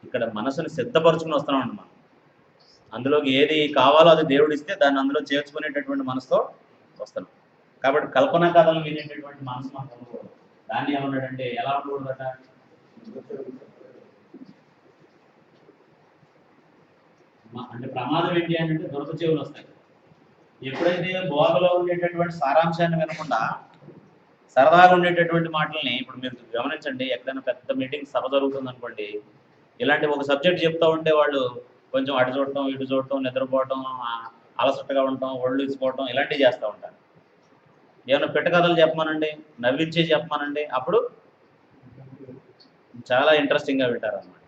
ఇక్కడ మనసుని సిద్ధపరుచుకుని వస్తున్నామండి మనం. అందులోకి ఏది కావాలో అది దేవుడు ఇస్తే దాన్ని అందులో చేర్చుకునేటటువంటి మనసుతో వస్తున్నాం. కాబట్టి కల్పనా కథలు వినేటటువంటి మనసు మనకు ఉండకూడదు. దాన్ని ఏమన్నాడంటే ఎలా ఉండకూడదట? అంటే ప్రమాదం ఏంటి అని అంటే దొరక చెవులు వస్తాయి. ఎప్పుడైతే బోధలో ఉండేటటువంటి సారాంశాన్ని వినకుండా సరదాగా ఉండేటటువంటి మాటల్ని, ఇప్పుడు మీరు గమనించండి, ఎక్కడైనా పెద్ద మీటింగ్ సభ జరుగుతుంది అనుకోండి, ఇలాంటి ఒక సబ్జెక్ట్ చెప్తా ఉంటే వాళ్ళు కొంచెం అటు చూడటం ఇటు చూడటం, నిద్రపోవటం, అలసటగా ఉండటం, ఒళ్ళు ఇచ్చుకోవటం, ఇలాంటివి చేస్తూ ఉంటారు. ఏమైనా పెట్ట కథలు చెప్పమానండి, నవ్వించే చెప్పమానండి, అప్పుడు చాలా ఇంట్రెస్టింగ్గా వింటారు అన్నమాట.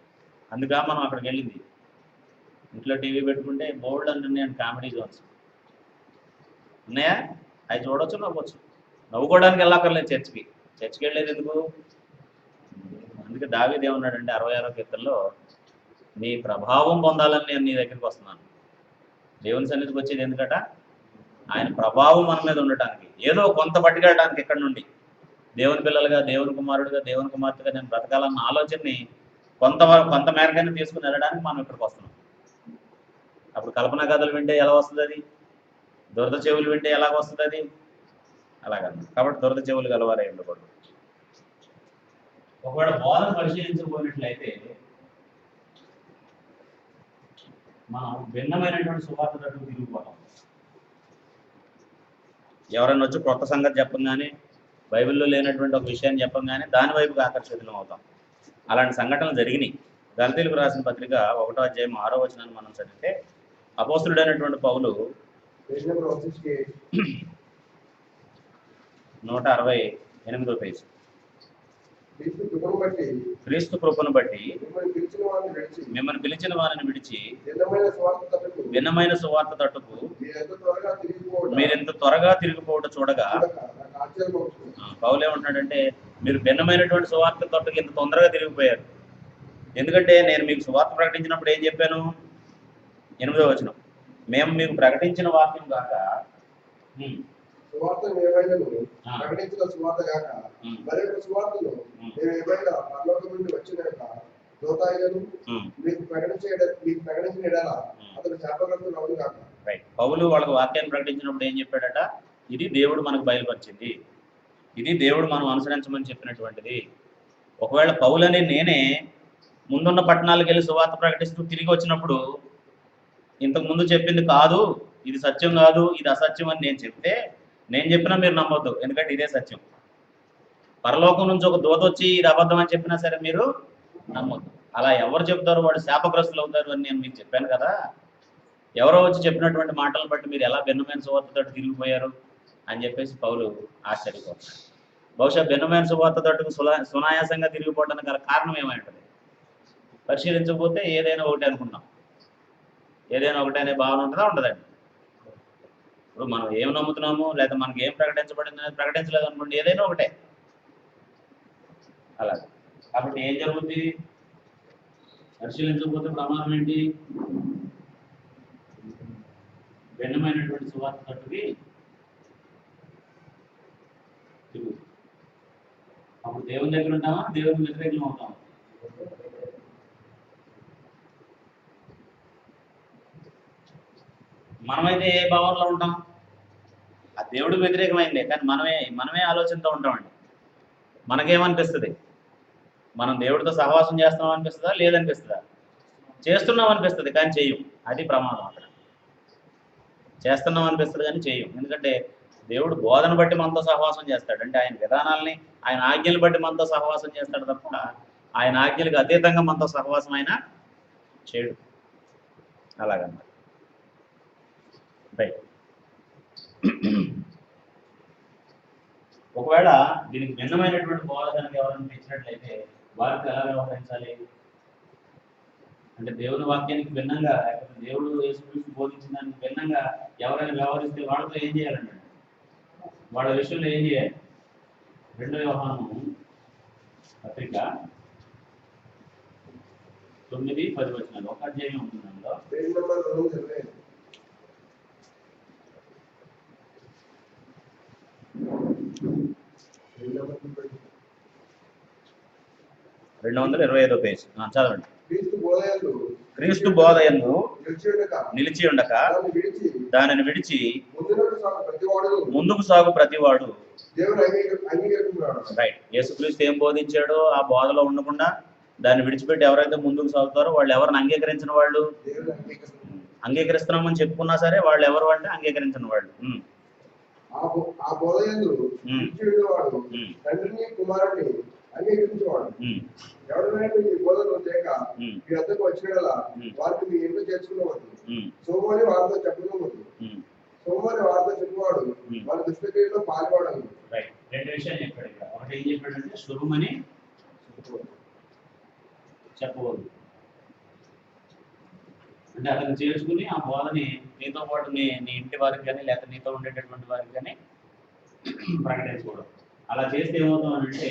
అందుకే మనం అక్కడికి వెళ్ళింది. ఇంట్లో టీవీ పెట్టుకుంటే బోల్డ్ అని ఉన్నాయండి కామెడీ జోన్స్ ఉన్నాయా, అవి చూడవచ్చు, నవ్వచ్చు. నవ్వుకోవడానికి వెళ్ళక్కర్లేదు చర్చికి వెళ్ళేది ఎందుకు? అందుకే దావీదు ఏమన్నాడంటే 66వ కీర్తనలో, నీ ప్రభావం పొందాలని నేను నీ దగ్గరికి వస్తున్నాను. దేవుని సన్నిధికి వచ్చేది ఎందుకట? ఆయన ప్రభావం మన మీద ఉండటానికి, ఏదో కొంత పట్టుకెళ్ళడానికి, ఎక్కడి నుండి దేవుని పిల్లలుగా, దేవుని కుమారుడిగా, దేవుని కుమార్తెగా నేను బ్రతకాలన్న ఆలోచనని కొంత మేరకైనా తీసుకుని వెళ్ళడానికి మనం ఇక్కడికి వస్తున్నాం. అప్పుడు కల్పనా కథలు వింటే ఎలా వస్తుంది అది? దురద చెవులు వింటే ఎలాగ వస్తుంది అది? అలాగన్నా. కాబట్టి దురద చెవులు గలవారే ఉండకూడదు. ఒకవేళ బోధన పరిశీలించబోయినట్లయితే మనం భిన్నమైనటువంటి సువార్త తట్టు తిరిగిపోతాం. ఎవరైనా వచ్చి కొత్త సంగతి చెప్పంగానే, బైబిల్లో లేనటువంటి ఒక విషయాన్ని చెప్పంగానే దాని వైపుకి ఆకర్షితులం అవుతాం. అలాంటి సంఘటనలు జరిగినాయి. గలతీయులకు రాసిన పత్రిక 1వ అధ్యాయం 6వ వచనాన్ని మనం చదివితే, అపోస్తలుడైనటువంటి పౌలు 168వ పేజీ, క్రీస్తు కృపను బట్టి మిమ్మల్ని పిలిచిన వారిని విడిచి భిన్నమైన సువార్త తట్టుకు మీరెంత త్వరగా తిరిగిపోవడం చూడగా, పౌలు ఏమంటున్నాడంటే మీరు భిన్నమైనటువంటి సువార్త తట్టుకు ఇంత తొందరగా తిరిగిపోయారు. ఎందుకంటే నేను మీకు సువార్త ప్రకటించినప్పుడు ఏం చెప్పాను? 8వ వచనం, మేము మీకు ప్రకటించిన వాక్యం కాక ప్రకటించిన సువార్త కాక మరొక సువార్తను మేము ఏమైనా పరలోకం నుండి వచ్చినాక దోతాయిలను మీకు ప్రకటించిన ఎడల అతను శాపగ్రస్తుడు అవును కాక. రైట్. పౌలు వాళ్ళకి వాక్యాన్ని ప్రకటించినప్పుడు ఏం చెప్పాడట? ఇది దేవుడు మనకు బయలుపరిచింది, ఇది దేవుడు మనం అనుసరించమని చెప్పినటువంటిది. ఒకవేళ పౌలని నేనే ముందున్న పట్టణాలకు వెళ్ళి సువార్త ప్రకటిస్తూ తిరిగి వచ్చినప్పుడు ఇంతకు ముందు చెప్పింది కాదు, ఇది సత్యం కాదు, ఇది అసత్యం అని నేను చెప్తే, నేను చెప్పినా మీరు నమ్మొద్దు, ఎందుకంటే ఇదే సత్యం. పరలోకం నుంచి ఒక దూత వచ్చి ఇది అబద్ధం అని చెప్పినా సరే మీరు నమ్మొద్దు. అలా ఎవరు చెప్తారు వాడు శాపగ్రస్తులు అవుతారు అని నేను మీకు చెప్పాను కదా. ఎవరో వచ్చి చెప్పినటువంటి మాటలను బట్టి మీరు ఎలా భిన్నమైన సువార్తతో తిరిగిపోయారు అని చెప్పేసి పౌలు ఆశ్చర్యపోతున్నాడు. బహుశా భిన్నమైన సువార్త తట్టుకు సునాయాసంగా తిరిగిపోవడానికి గల కారణం ఏమై ఉంటుంది? పరిశీలించకపోతే ఏదైనా ఒకటి అనుకున్నాం. ఏదైనా ఒకటి అనే భావన ఉంటుందా? ఉండదండి. ఇప్పుడు మనం ఏం నమ్ముతున్నాము, లేదా మనకి ఏం ప్రకటించబడింది అనేది ప్రకటించలేదు అనుకోండి, ఏదైనా ఒకటే. అలాగే. కాబట్టి ఏం జరుగుతుంది? పరిశీలించకపోతే ప్రమాదం ఏంటి? భిన్నమైనటువంటి సువార్త తట్టుకి తిరుగు. అప్పుడు దేవుని దగ్గర ఉంటామా, దేవుని వ్యతిరేకంగా ఉంటామా? మనమైతే ఏ భావనలో ఉంటాం? ఆ దేవుడికి వ్యతిరేకమైందే, కానీ మనమే ఆలోచనతో ఉంటామండి. మనకేమనిపిస్తుంది? మనం దేవుడితో సహవాసం చేస్తున్నాం అనిపిస్తుందా, లేదనిపిస్తుందా? చేస్తున్నాం అనిపిస్తుంది కానీ చెయ్యం. అది ప్రమాదం. అక్కడ చేస్తున్నాం అనిపిస్తుంది కానీ చెయ్యం. ఎందుకంటే దేవుడు బోధన బట్టి మనతో సహవాసం చేస్తాడు. అంటే ఆయన విధానాలని, ఆయన ఆజ్ఞలు బట్టి మనతో సహవాసం చేస్తాడు తప్ప ఆయన ఆజ్ఞలకు అతీతంగా మనతో సహవాసం అయినా చేయడు. అలాగన్నమాట. రైట్. ఒకవేళ దీనికి భిన్నమైనటువంటి బోధ కనుక ఎవరైనా తెచ్చినట్లయితే వారితో ఎలా వ్యవహరించాలి అంటే దేవుని వాక్యానికి భిన్నంగా, లేకపోతే దేవుడు యేసుక్రీస్తు బోధించిన దానికి భిన్నంగా ఎవరైనా వ్యవహరిస్తే వాళ్ళతో ఏం చేయాలంటే వాళ్ళ విషయంలో ఏం చేయాలి? 2 యోహాను పత్రిక 9-10 వచనాలు, ఒక అధ్యాయం ఉంటుంది అందులో. పేజ్ నెంబర్ 225 పేజ్ చదవండి. క్రీస్తు క్రీస్తు బోధయందు నిలిచి ఉండక దానిని విడిచి ముందుకు ముందుకు సాగు ప్రతివాడును సాగు ప్రతివాడు. దేవుని అంగీకరించుకున్నాడు. రైట్. యేసుక్రీస్తు ఏం బోధించాడో ఆ బోధలో ఉండకుండా దాన్ని విడిచిపెట్టి ఎవరైతే ముందుకు సాగుతారో వాళ్ళు ఎవరిని అంగీకరించిన వాళ్ళు? దేవుని అంగీకరించుకున్నాడు. అంగీకరిస్తున్నామని చెప్పుకున్నా సరే వాళ్ళు ఎవరు అంటే అంగీకరించిన వాళ్ళు. ఆ బోధయందు నిలిచి ఉండేవాడు తండ్రిని కుమారుని అంగీకరించేవాడు. ఎవరైనా ఈ బోధన చేయక మీ వద్దకు వచ్చినలా వారికి మీ ఇంట్లో చేర్చుకున్నవద్దు. సోమవారి వారితో చెప్పనవద్దు. సోమవారి వారితో చెప్పేవాడు వాళ్ళ దుష్టక్రియలో పాల్గొనడు. రైట్. 2 విషయాలు చెప్పాడు ఇక్కడ. ఒకటి ఏం చెప్పాడంటే సురుమని చెప్పవద్దు, అంటే అతను చేర్చుకుని ఆ బోధని నీతో పాటు నీ ఇంటి వారికి కానీ లేకపోతే నీతో ఉండేటటువంటి వారికి కానీ ప్రకటించకూడదు. అలా చేస్తే ఏమవుతాం అంటే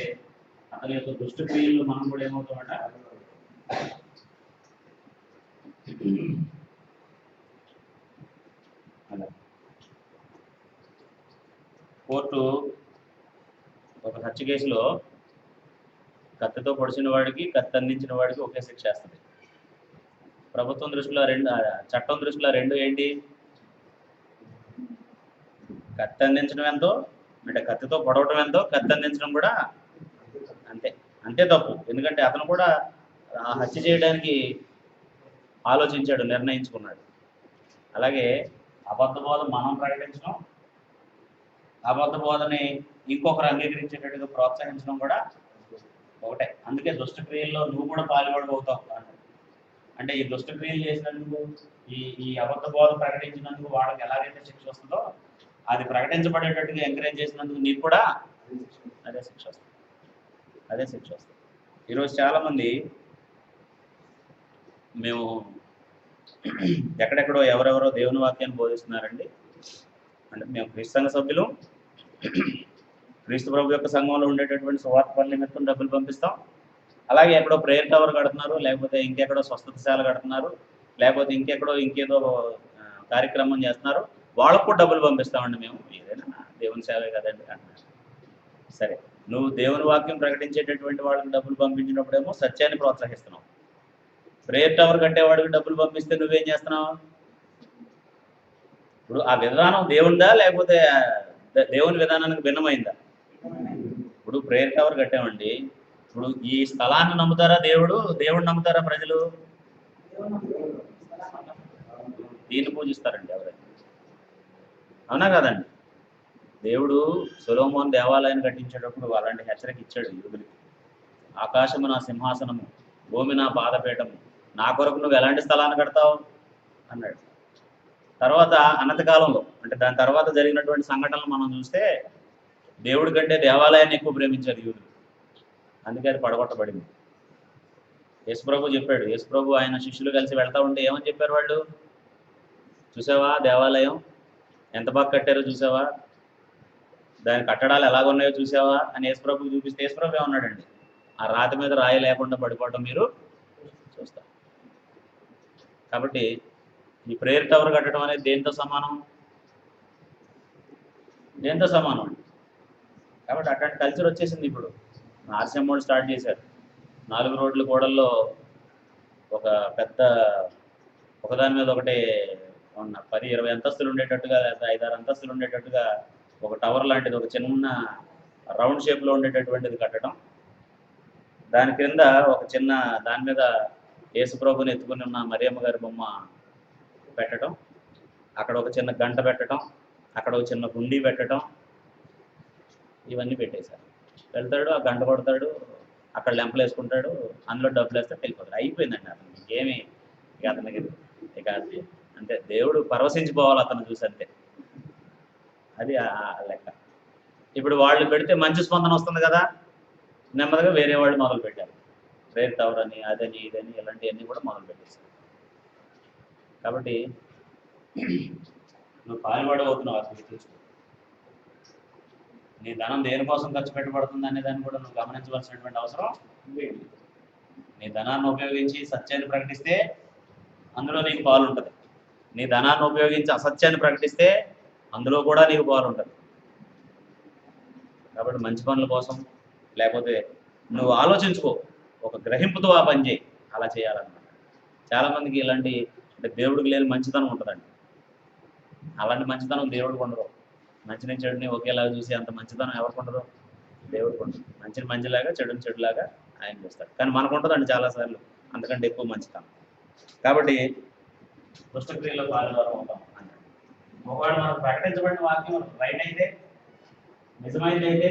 అతని యొక్క దుష్ట క్రియలు మనం కూడా ఏమవుతామంట అలా. కోర్టు ఒక హత్య కేసులో కత్తితో పొడిచిన వాడికి కత్తి అందించిన వాడికి ఒకే శిక్ష వేస్తుంది. ప్రభుత్వం దృష్టిలో చట్టం దృష్టిలో రెండు ఏంటి? కత్తి అందించడం ఎంతో, అంటే కత్తితో పొడవటం ఎంతో, కత్తి అందించడం కూడా అంతే తప్పు. ఎందుకంటే అతను కూడా ఆ హత్య చేయడానికి ఆలోచించాడు, నిర్ణయించుకున్నాడు. అలాగే అబద్ధ బోధ మనం ప్రకటించడం, అబద్ధ బోధని ఇంకొకరు అంగీకరించేటట్టుగా ప్రోత్సహించడం కూడా ఒకటే. అందుకే దుష్టక్రియల్లో నువ్వు కూడా పాల్గొనబోతావు. అంటే ఈ దుష్టక్రియలు చేసినందుకు, ఈ అబద్ధ బోధ ప్రకటించినందుకు వాళ్ళకి ఎలాగైతే శిక్ష వస్తుందో, అది ప్రకటించబడేటట్టుగా ఎంకరేజ్ చేసినందుకు నీకు కూడా అదే శిక్ష వస్తుంది. ఈరోజు చాలామంది మేము ఎక్కడెక్కడో ఎవరెవరో దేవుని వాక్యాన్ని బోధిస్తున్నారండి అంటే మేము క్రీస్తు సంఘ సభ్యులు, క్రీస్తు ప్రభు యొక్క సంఘంలో ఉండేటటువంటి సువార్త పనుల నిమిత్తం డబ్బులు పంపిస్తాం. అలాగే ఎక్కడో ప్రేయర్ టవర్ కడుతున్నారు, లేకపోతే ఇంకెక్కడో స్వస్థతశాల కడుతున్నారు, లేకపోతే ఇంకేదో కార్యక్రమం చేస్తున్నారు, వాళ్ళకు కూడా డబ్బులు పంపిస్తామండి మేము. ఏదైనా దేవుని సేవే కదండి అంటున్నారు. సరే, నువ్వు దేవుని వాక్యం ప్రకటించేటటువంటి వాళ్ళకి డబ్బులు పంపించినప్పుడేమో సత్యాన్ని ప్రోత్సహిస్తున్నావు. ప్రేయర్ టవర్ కట్టేవాడికి డబ్బులు పంపిస్తే నువ్వేం చేస్తున్నావు? ఇప్పుడు ఆ విధానం దేవునిదా లేకపోతే దేవుని విధానానికి భిన్నమైందా? ఇప్పుడు ప్రేయర్ టవర్ కట్టామండి, ఇప్పుడు ఈ స్థలాన్ని నమ్ముతారా దేవుడు నమ్ముతారా ప్రజలు? దీన్ని పూజిస్తారండి ఎవరైనా, అవునా కదండి? దేవుడు సొలొమోను దేవాలయాన్ని కట్టించేటప్పుడు అలాంటి హెచ్చరిక ఇచ్చాడు యూదులకి. ఆకాశము నా సింహాసనము, భూమి నా పాదపీఠము, నా కొరకు నువ్వు ఎలాంటి స్థలాన్ని కడతావు అన్నాడు. తర్వాత అనంతకాలంలో అంటే దాని తర్వాత జరిగినటువంటి సంఘటనలు మనం చూస్తే దేవుడి కంటే దేవాలయాన్ని ఎక్కువ ప్రేమించారు యూదులు. అందుకే అది పడగొట్టబడింది. యేసుప్రభు చెప్పాడు. యేసుప్రభు ఆయన శిష్యులు కలిసి వెళ్తా ఉంటే ఏమని చెప్పారు వాళ్ళు? చూసావా దేవాలయం ఎంత బాగా కట్టారో చూసావా, దాని కట్టడాలు ఎలాగున్నాయో చూసావా అని యేసుప్రభుకి చూపిస్తే యేసుప్రభు ఏమన్నాడండి? ఆ రాతి మీద రాయి లేకుండా పడిపోవటం మీరు చూస్తారు. కాబట్టి ఈ ప్రేయర్ టవర్ కట్టడం అనేది దేంతో సమానం అండి. కాబట్టి అట్లాంటి కల్చర్ వచ్చేసింది. ఇప్పుడు ఆర్సీఎం మోడ్ స్టార్ట్ చేశారు. 4 రోడ్ల కూడల్లో ఒక పెద్ద ఒకదాని మీద ఒకటి ఉన్న 10-20 అంతస్తులు ఉండేటట్టుగా, లేదా 5-6 అంతస్తులు ఉండేటట్టుగా ఒక టవర్ లాంటిది, ఒక చిన్న రౌండ్ షేప్లో ఉండేటటువంటిది కట్టడం. దాని క్రింద ఒక చిన్న దాని మీద యేసుప్రభుని ఎత్తుకుని ఉన్న మరియమ్మ గారి బొమ్మ పెట్టడం, అక్కడ ఒక చిన్న గంట పెట్టడం, అక్కడ ఒక చిన్న గుండీ పెట్టడం, ఇవన్నీ పెట్టేశారు. వెళ్తాడు, ఆ గంట కొడతాడు, అక్కడ లెంపలు వేసుకుంటాడు, అందులో డబ్బులు వేస్తే వెళ్ళిపోతాడు. అయిపోయిందండి. అతను ఇంకేమి అతనికి అది అంటే దేవుడు పరవశించిపోవాలి అతను చూసి, అంతే. అది ఆ లెక్క. ఇప్పుడు వాళ్ళు పెడితే మంచి స్పందన వస్తుంది కదా, నెమ్మదిగా వేరే వాళ్ళు మొదలు పెట్టారు. ప్రేయర్ టవర్ అని అదని ఇదని ఇలాంటివన్నీ కూడా మొదలు పెట్టేశారు. కాబట్టి నువ్వు పాల్పడబోతున్నావు అది గుర్తుంచుకో. నీ ధనం దేనికోసం ఖర్చు పెట్టబడుతుంది అనే దాన్ని కూడా నువ్వు గమనించవలసినటువంటి అవసరం లేదు. నీ ధనాన్ని ఉపయోగించి సత్యాన్ని ప్రకటిస్తే అందులో నీకు పాలు ఉంటుంది. నీ ధనాన్ని ఉపయోగించి అసత్యాన్ని ప్రకటిస్తే అందులో కూడా నీకు పాలు ఉంటుంది. కాబట్టి మంచి పనుల కోసం లేకపోతే నువ్వు ఆలోచించుకో, ఒక గ్రహింపుతో ఆ పని చేయి, అలా చేయాలన్నమాట. చాలామందికి ఇలాంటి అంటే దేవుడికి లేని మంచితనం ఉంటుందండి. అలాంటి మంచితనం దేవుడికి ఉండదు. మంచిని చెడుని ఒకేలాగా చూసి అంత మంచితనం ఎవరికి ఉండదు? దేవుడికి ఉండదు. మంచిని మంచిలాగా చెడుని చెడులాగా ఆయన చూస్తాడు. కానీ మనకు ఉంటుందండి చాలాసార్లు అంతకంటే ఎక్కువ మంచితనం. కాబట్టి దుష్టక్రియలో పాల్గొనడం ఉంటాం అంటాడు. ఒకవేళ మనం ప్రకటించబడిన వాక్యం రైట్ అయితే, నిజమైంది అయితే,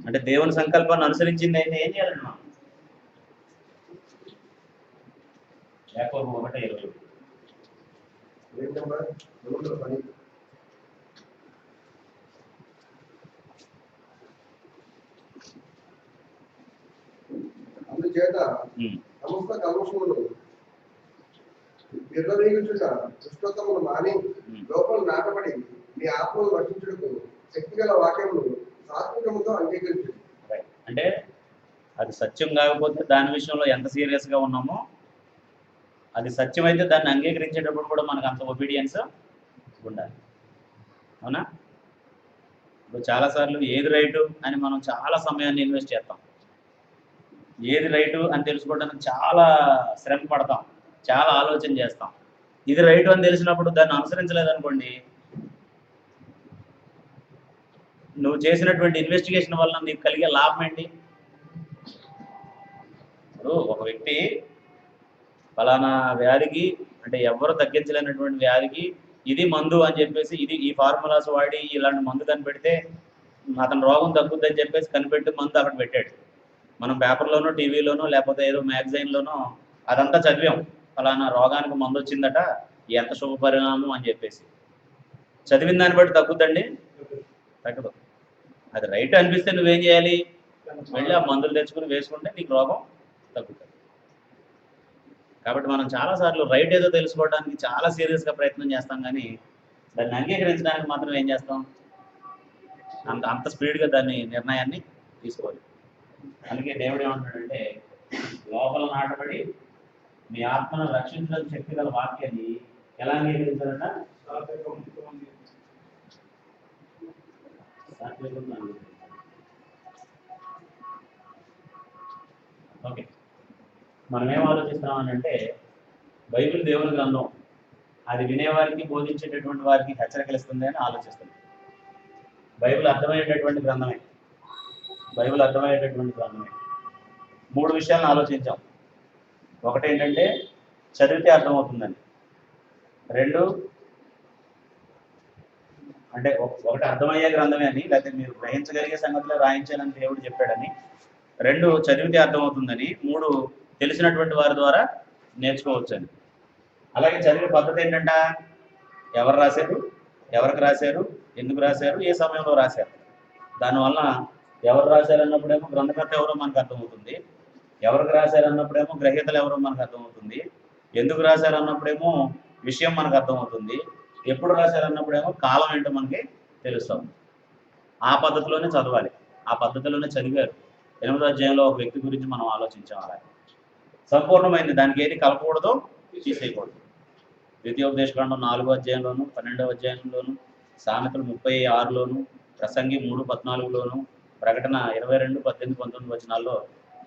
అంటే దేవుని సంకల్పాన్ని అనుసరించింది అయితే ఏం చేయాలండి మనం? యాకోబు 1:20 అందుచేత సమస్త కల్మషములు నిర్వహించుట దుష్టత్వములు మాని లోపల నాటబడి మీ ఆత్మను రక్షించుటకు శక్తిగల వాక్యములు సాత్వికముతో అంగీకరించు. అంటే అది సత్యం కాకపోతే దాని విషయంలో ఎంత సీరియస్గా ఉన్నామో, అది సత్యమైతే దాన్ని అంగీకరించేటప్పుడు కూడా మనకు అంత ఒబీడియన్స్ ఉండాలి. అవునా? ఇప్పుడు చాలాసార్లు ఏది రైటు అని మనం చాలా సమయాన్ని ఇన్వెస్ట్ చేస్తాం. ఏది రైటు అని తెలుసుకోవడానికి చాలా శ్రమ పడతాం, చాలా ఆలోచన చేస్తాం. ఇది రైటు అని తెలిసినప్పుడు దాన్ని అనుసరించలేదనుకోండి, నువ్వు చేసినటువంటి ఇన్వెస్టిగేషన్ వల్ల నీకు కలిగే లాభం ఏంటి? ఇప్పుడు ఒక వ్యక్తి ఫలానా వ్యాధికి, అంటే ఎవరు తగ్గించలేనటువంటి వ్యాధికి ఇది మందు అని చెప్పేసి, ఇది ఈ ఫార్ములాస్ వాడి ఇలాంటి మందు కనిపెడితే అతని రోగం తగ్గుద్దని చెప్పేసి కనిపెట్టి మందు అక్కడ పెట్టాడు. మనం పేపర్లోనో టీవీలోనో లేకపోతే ఏదో మ్యాగజైన్లోనో అదంతా చదివాం, ఫలానా రోగానికి మందు వచ్చిందట, ఎంత శుభ పరిణామం అని చెప్పేసి. చదివిన దాన్ని బట్టి తగ్గుద్దండి? తగ్గదు. అది రైట్ అనిపిస్తే నువ్వేం చేయాలి? వెళ్ళి ఆ మందులు తెచ్చుకుని వేసుకుంటే నీకు రోగం తగ్గుతుంది. కాబట్టి మనం చాలాసార్లు రైట్ ఏదో తెలుసుకోవడానికి చాలా సీరియస్గా ప్రయత్నం చేస్తాం, కానీ దాన్ని అంగీకరించడానికి మాత్రం ఏం చేస్తాం? అంత స్పీడ్గా దాన్ని నిర్ణయాన్ని తీసుకోవాలి. అందుకే దేవుడు ఏమంటాడంటే, లోపల నాటబడి మీ ఆత్మను రక్షించడం శక్తి గల వాక్యాన్ని ఎలా అంగీకరించాలంట? ఓకే, మనం ఏం ఆలోచిస్తున్నామని అంటే, బైబిల్ దేవుని గ్రంథం, అది వినేవారికి బోధించేటటువంటి వారికి హెచ్చరికలిస్తుంది అని ఆలోచిస్తుంది. బైబిల్ అర్థమయ్యేటటువంటి గ్రంథమే. బైబిల్ అర్థమయ్యేటటువంటి గ్రంథమే. 3 విషయాలను ఆలోచించాం. ఒకటేంటంటే చదివితే అర్థమవుతుందని. 2 అంటే ఒకటి అర్థమయ్యే గ్రంథమే అని, లేకపోతే మీరు గ్రహించగలిగే సంగతిలో రాయించాలని దేవుడు చెప్పాడని. 2 చదివితే అర్థమవుతుందని. 3 తెలిసినటువంటి వారి ద్వారా నేర్చుకోవచ్చని. అలాగే చదివే పద్ధతి ఏంటంట? ఎవరు రాశారు, ఎవరికి రాశారు, ఎందుకు రాశారు, ఏ సమయంలో రాశారు. దానివల్ల ఎవరు రాశారన్నప్పుడేమో గ్రంథకర్త ఎవరో మనకు అర్థమవుతుంది, ఎవరికి రాశారన్నప్పుడేమో గ్రహీతలు ఎవరో మనకు అర్థమవుతుంది, ఎందుకు రాశారన్నప్పుడేమో విషయం మనకు అర్థమవుతుంది, ఎప్పుడు రాశారన్నప్పుడేమో కాలం ఏంటో మనకి తెలుస్తుంది. ఆ పద్ధతిలోనే చదవాలి. ఆ పద్ధతిలోనే చదివారు. 8వ అధ్యాయంలో ఒక వ్యక్తి గురించి మనం ఆలోచించాం. అలా సంపూర్ణమైంది, దానికి ఏది కలపకూడదు, తీసేయకూడదు. ద్వితీయోపదేశకాండం 4వ అధ్యాయంలోను, 12వ అధ్యాయంలోను, సామెతలు 36లోను, ప్రసంగి 3:14లోను, ప్రకటన 22, 18, 19 వచనాల్లో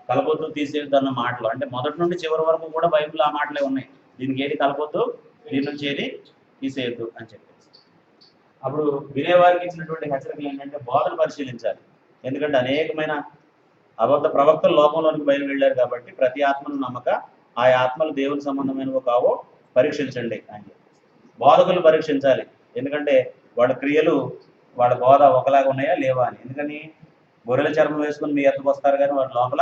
కలపొద్దు తీసేయద్దు అన్న మాటలు. అంటే మొదటి నుండి చివరి వరకు కూడా బైబిల్ ఆ మాటలే ఉన్నాయి. దీనికి ఏది కలపొద్దు, దీని నుంచి ఏది తీసేయద్దు అని చెప్పేసి. అప్పుడు వినేవారికి ఇచ్చినటువంటి హెచ్చరికలు ఏంటంటే, బోధన పరిశీలించాలి. ఎందుకంటే అనేకమైన అబద్ధ ప్రవక్తలు లోకంలోనికి బయలు వెళ్ళారు కాబట్టి ప్రతి ఆత్మను నమ్మక ఆ ఆత్మలు దేవుని సంబంధమైనవో కావో పరీక్షించండి అని చెప్పి. బోధకులు పరీక్షించాలి. ఎందుకంటే వాళ్ళ క్రియలు, వాళ్ళ బోధ ఒకలాగా ఉన్నాయా లేవా అని. ఎందుకని? గొర్రెల చర్మం వేసుకుని మీ ఎత్తుకు వస్తారు కానీ వాటి లోపల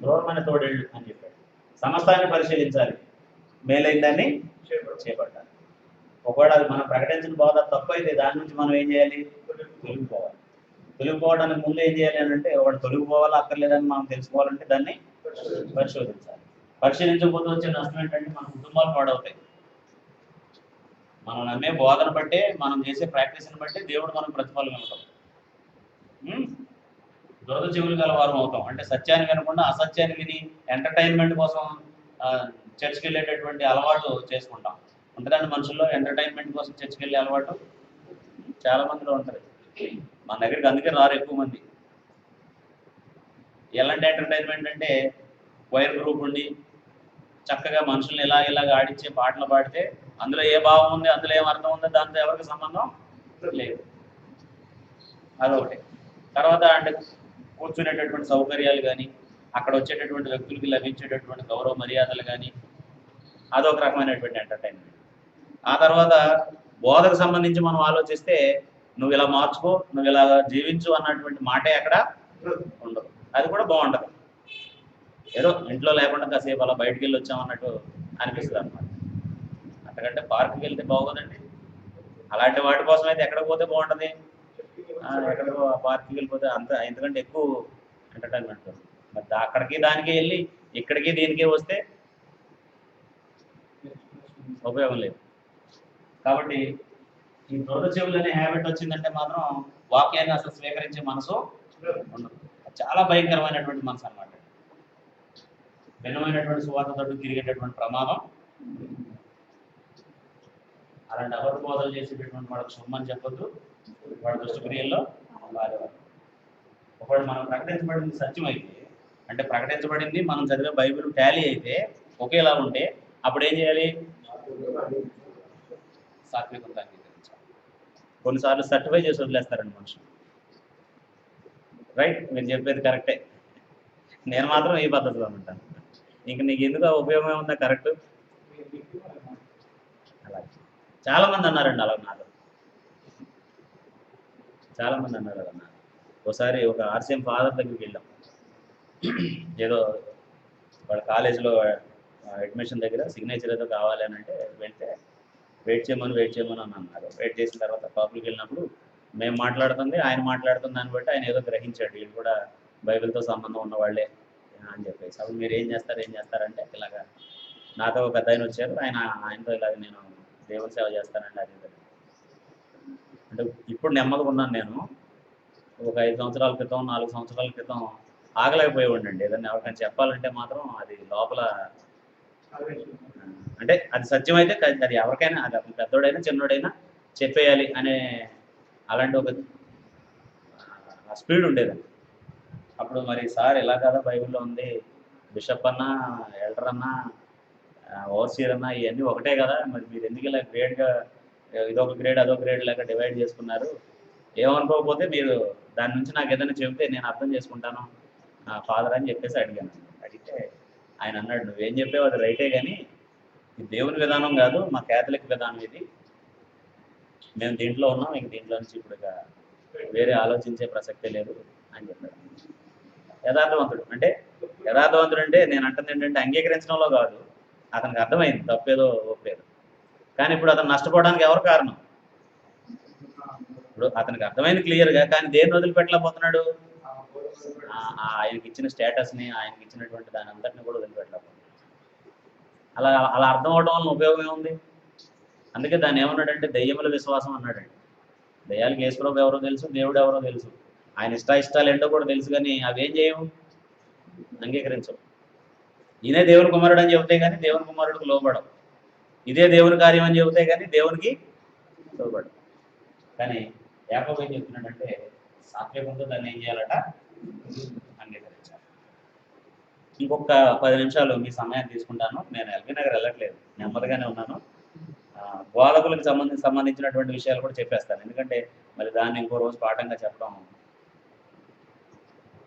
క్రూరమైన తోడేళ్ళు అని చెప్పాడు. సమస్తాన్ని పరిశీలించాలి, మేలైన దాన్ని చేపట్టాలి. ఒకవేళ అది మనం ప్రకటించిన బోధ తప్పు అయితే దాని నుంచి మనం ఏం చేయాలి? తొలగిపోవాలి. తొలగిపోవడానికి ముందు ఏం చేయాలి అని అంటే వాడు తొలగిపోవాలా అక్కర్లేదని మనం తెలుసుకోవాలంటే దాన్ని పరిశోధించాలి. పరిశీలించకపోతే వచ్చే నష్టం ఏంటంటే మన కుటుంబాలు పాడవుతాయి. మనం నమ్మే బోధన బట్టే, మనం చేసే ప్రాక్టీస్ని బట్టే దేవుడు మనం ప్రతిఫలం ఇవ్వటం. దురద చెవులు గల వారం అవుతాం. అంటే సత్యాన్ని వినకుండా అసత్యాన్ని విని ఎంటర్టైన్మెంట్ కోసం చర్చ్కి వెళ్ళేటటువంటి అలవాటు చేసుకుంటాం. ఉంటుందండి మనుషుల్లో ఎంటర్టైన్మెంట్ కోసం చర్చ్కి వెళ్ళే అలవాటు చాలా మందిలో ఉంటుంది. మన దగ్గరికి అందుకే రారు ఎక్కువ మంది. ఎలాంటి ఎంటర్టైన్మెంట్ అంటే వైర్ గ్రూప్ ఉండి చక్కగా మనుషుల్ని ఇలాగ ఆడించే పాటలు పాడితే అందులో ఏ భావం ఉంది, అందులో ఏం అర్థం ఉంది, దాంతో ఎవరికి సంబంధం లేదు. అదొకటి. తర్వాత అంటే కూర్చునేటటువంటి సౌకర్యాలు కానీ, అక్కడ వచ్చేటటువంటి వ్యక్తులకి లభించేటటువంటి గౌరవ మర్యాదలు కానీ, అదొక రకమైనటువంటి ఎంటర్టైన్మెంట్. ఆ తర్వాత బోధకు సంబంధించి మనం ఆలోచిస్తే నువ్వు ఇలా మార్చుకో, నువ్వు ఇలా జీవించు అన్నటువంటి మాటే అక్కడ ఉండదు. అది కూడా బాగుంటుంది. ఏదో ఇంట్లో లేకుండా కాసేపు అలా బయటికి వెళ్ళి వచ్చామన్నట్టు అనిపిస్తుంది అనమాట. అంతకంటే పార్క్కి వెళ్తే బాగోదండి. అలాంటి వాటి కోసం అయితే ఎక్కడికి పోతే బాగుంటుంది? ఎక్కడికో పార్క్కి వెళ్ళిపోతే అంత ఎందుకంటే ఎక్కువ ఎంటర్టైన్మెంట్. మరి అక్కడికి దానికి వెళ్ళి ఇక్కడికి దీనికి వస్తే ఉపయోగం లేదు. కాబట్టి ఈ దురద చెవులు అనే హ్యాబిట్ వచ్చిందంటే మాత్రం వాక్యాన్ని అసలు స్వీకరించే మనసు ఉండదు. చాలా భయంకరమైనటువంటి మనసు అన్నమాట. భిన్నమైనటువంటి సువార్త తట్టు తిరిగేటటువంటి ప్రమాదం. అలాంటి అబద్ధ బోధలు చేసేటటువంటి వాళ్ళకి సొమ్మని చెప్పొద్దు. వాడి దుష్టక్రియల్లో బాధపడదు. ఒకవేళ మనం ప్రకటించబడింది సత్యం అయితే, అంటే ప్రకటించబడింది మనం చదివే బైబిల్ టాలీ అయితే ఒకేలా ఉంటే అప్పుడు ఏం చేయాలి? సాత్వికంతో అంగీకరించాలి. కొన్నిసార్లు సర్టిఫై చేసి వదిలేస్తారండి మనుషులు. రైట్, మీరు చెప్పేది కరెక్టే, నేను మాత్రం ఈ పద్ధతిలో ఉంటాను. ఇంక నీకు ఎందుకు ఉపయోగం ఏముందా? కరెక్ట్. అలా చాలామంది అన్నారండి అలా నాతో. చాలామంది అన్నారు అలా నాకు. ఒకసారి ఒక ఆర్సీఎం ఫాదర్ దగ్గరికి వెళ్ళాం. ఏదో వాళ్ళ కాలేజీలో అడ్మిషన్ దగ్గర సిగ్నేచర్ ఏదో కావాలి అని అంటే వెళ్తే వెయిట్ చేయమని అని అన్నారు. వెయిట్ చేసిన తర్వాత పబ్లిక్ వెళ్ళినప్పుడు మేము మాట్లాడుతుంది, ఆయన మాట్లాడుతుంది, దాన్ని బట్టి ఆయన ఏదో గ్రహించాడు, వీళ్ళు కూడా బైబిల్తో సంబంధం ఉన్నవాళ్లే అని చెప్పేసి. అప్పుడు మీరు ఏం చేస్తారంటే ఇలాగా నాతో ఒక ఆయన వచ్చారు, ఆయనతో ఇలాగ నేను దేవుని సేవ చేస్తానండి అది. అంటే ఇప్పుడు నెమ్మదిగా ఉన్నాను నేను. ఒక 5 సంవత్సరాల క్రితం, 4 సంవత్సరాల క్రితం ఆగలేకపోయేవాడినండి. ఏదన్నా ఎవరికైనా చెప్పాలంటే మాత్రం అది లోపల అంటే అది సత్యమైతే అది ఎవరికైనా, అది పెద్దోడైనా చిన్నోడైనా చెప్పేయాలి అనే అలాంటి ఒక స్పీడ్ ఉండేది. అప్పుడు మరి సార్ ఇలా కదా బైబిల్లో ఉంది, బిషప్ అన్నా, ఎల్డర్ అన్నా, ఓవర్సీయర్ అన్నా ఇవన్నీ ఒకటే కదా, మరి మీరు ఎందుకు ఇలా గ్రేడ్గా ఇదొక గ్రేడ్ అదొక గ్రేడ్ లాగా డివైడ్ చేసుకున్నారు? ఏమనుకోకపోతే మీరు దాని నుంచి నాకు ఏదైనా చెబితే నేను అర్థం చేసుకుంటాను ఫాదర్ అని చెప్పేసి అడిగాను. అడిగితే ఆయన అన్నాడు, నువ్వేం చెప్పావు అది రైటే, కానీ ఇది దేవుని విధానం కాదు, మా క్యాథలిక్ విధానం ఇది, మేము దీంట్లో ఉన్నాం, ఇంక దీంట్లో నుంచి ఇప్పుడు వేరే ఆలోచించే ప్రసక్తే లేదు అని చెప్పాడు. యథార్థవంతుడు అంటే నేను అంటుంది ఏంటంటే అంగీకరించడంలో కాదు, అతనికి అర్థమైంది తప్పేదో ఒప్పేదో. కానీ ఇప్పుడు అతను నష్టపోవడానికి ఎవరు కారణం? ఇప్పుడు అతనికి అర్థమైంది క్లియర్గా, కానీ దేన్ని వదిలిపెట్టలేకపోతున్నాడు? ఆయనకి ఇచ్చిన స్టేటస్ని, ఆయనకి ఇచ్చినటువంటి దాని అంతటిని కూడా వదిలిపెట్టలేకపోతున్నాడు. అలా అర్థం అవడం వల్ల ఉపయోగం ఏముంది? అందుకే దాన్ని ఏమన్నాడంటే దెయ్యముల విశ్వాసం అన్నాడండి. దెయ్యాలకి యేసుప్రభు ఎవరో తెలుసు, దేవుడు ఎవరో తెలుసు, ఆయన ఇష్టాలు ఏంటో కూడా తెలుసు, కానీ అవేం చేయవు, అంగీకరించవు. ఈయనే దేవుని కుమారుడు అని చెబితే కానీ దేవుని కుమారుడికి లోబడవు, ఇదే దేవుని కార్యం అని చెబితే కానీ దేవునికి లోబడవు. కానీ యాకోబు ఏం చెప్తున్నాడంటే సాత్వికంతో దాన్ని ఏం చేయాలట? అంగీకరించాలి. ఇంకొక 10 నిమిషాలు మీ సమయాన్ని తీసుకుంటాను. నేను ఎల్బీ నగర్ వెళ్ళట్లేదు, నెమ్మదిగానే ఉన్నాను. బోధకులకు సంబంధించినటువంటి విషయాలు కూడా చెప్పేస్తాను, ఎందుకంటే మరి దాన్ని ఇంకో రోజు పాఠంగా చెప్పడం